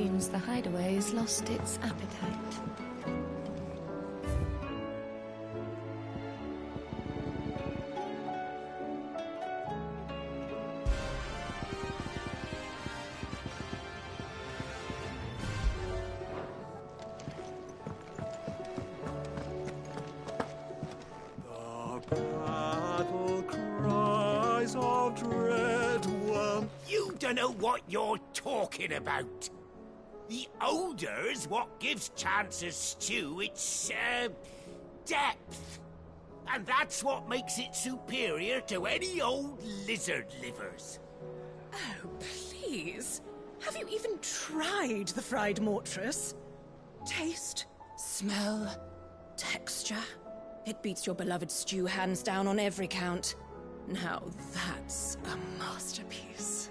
Seems the hideaway has lost its appetite. Battle cries of dread one. You don't know what you're talking about. The odor's what gives Chance's stew its, depth. And that's what makes it superior to any old lizard livers. Oh, please. Have you even tried the fried mortress? Taste, smell, texture. It beats your beloved stew hands down on every count. Now that's a masterpiece.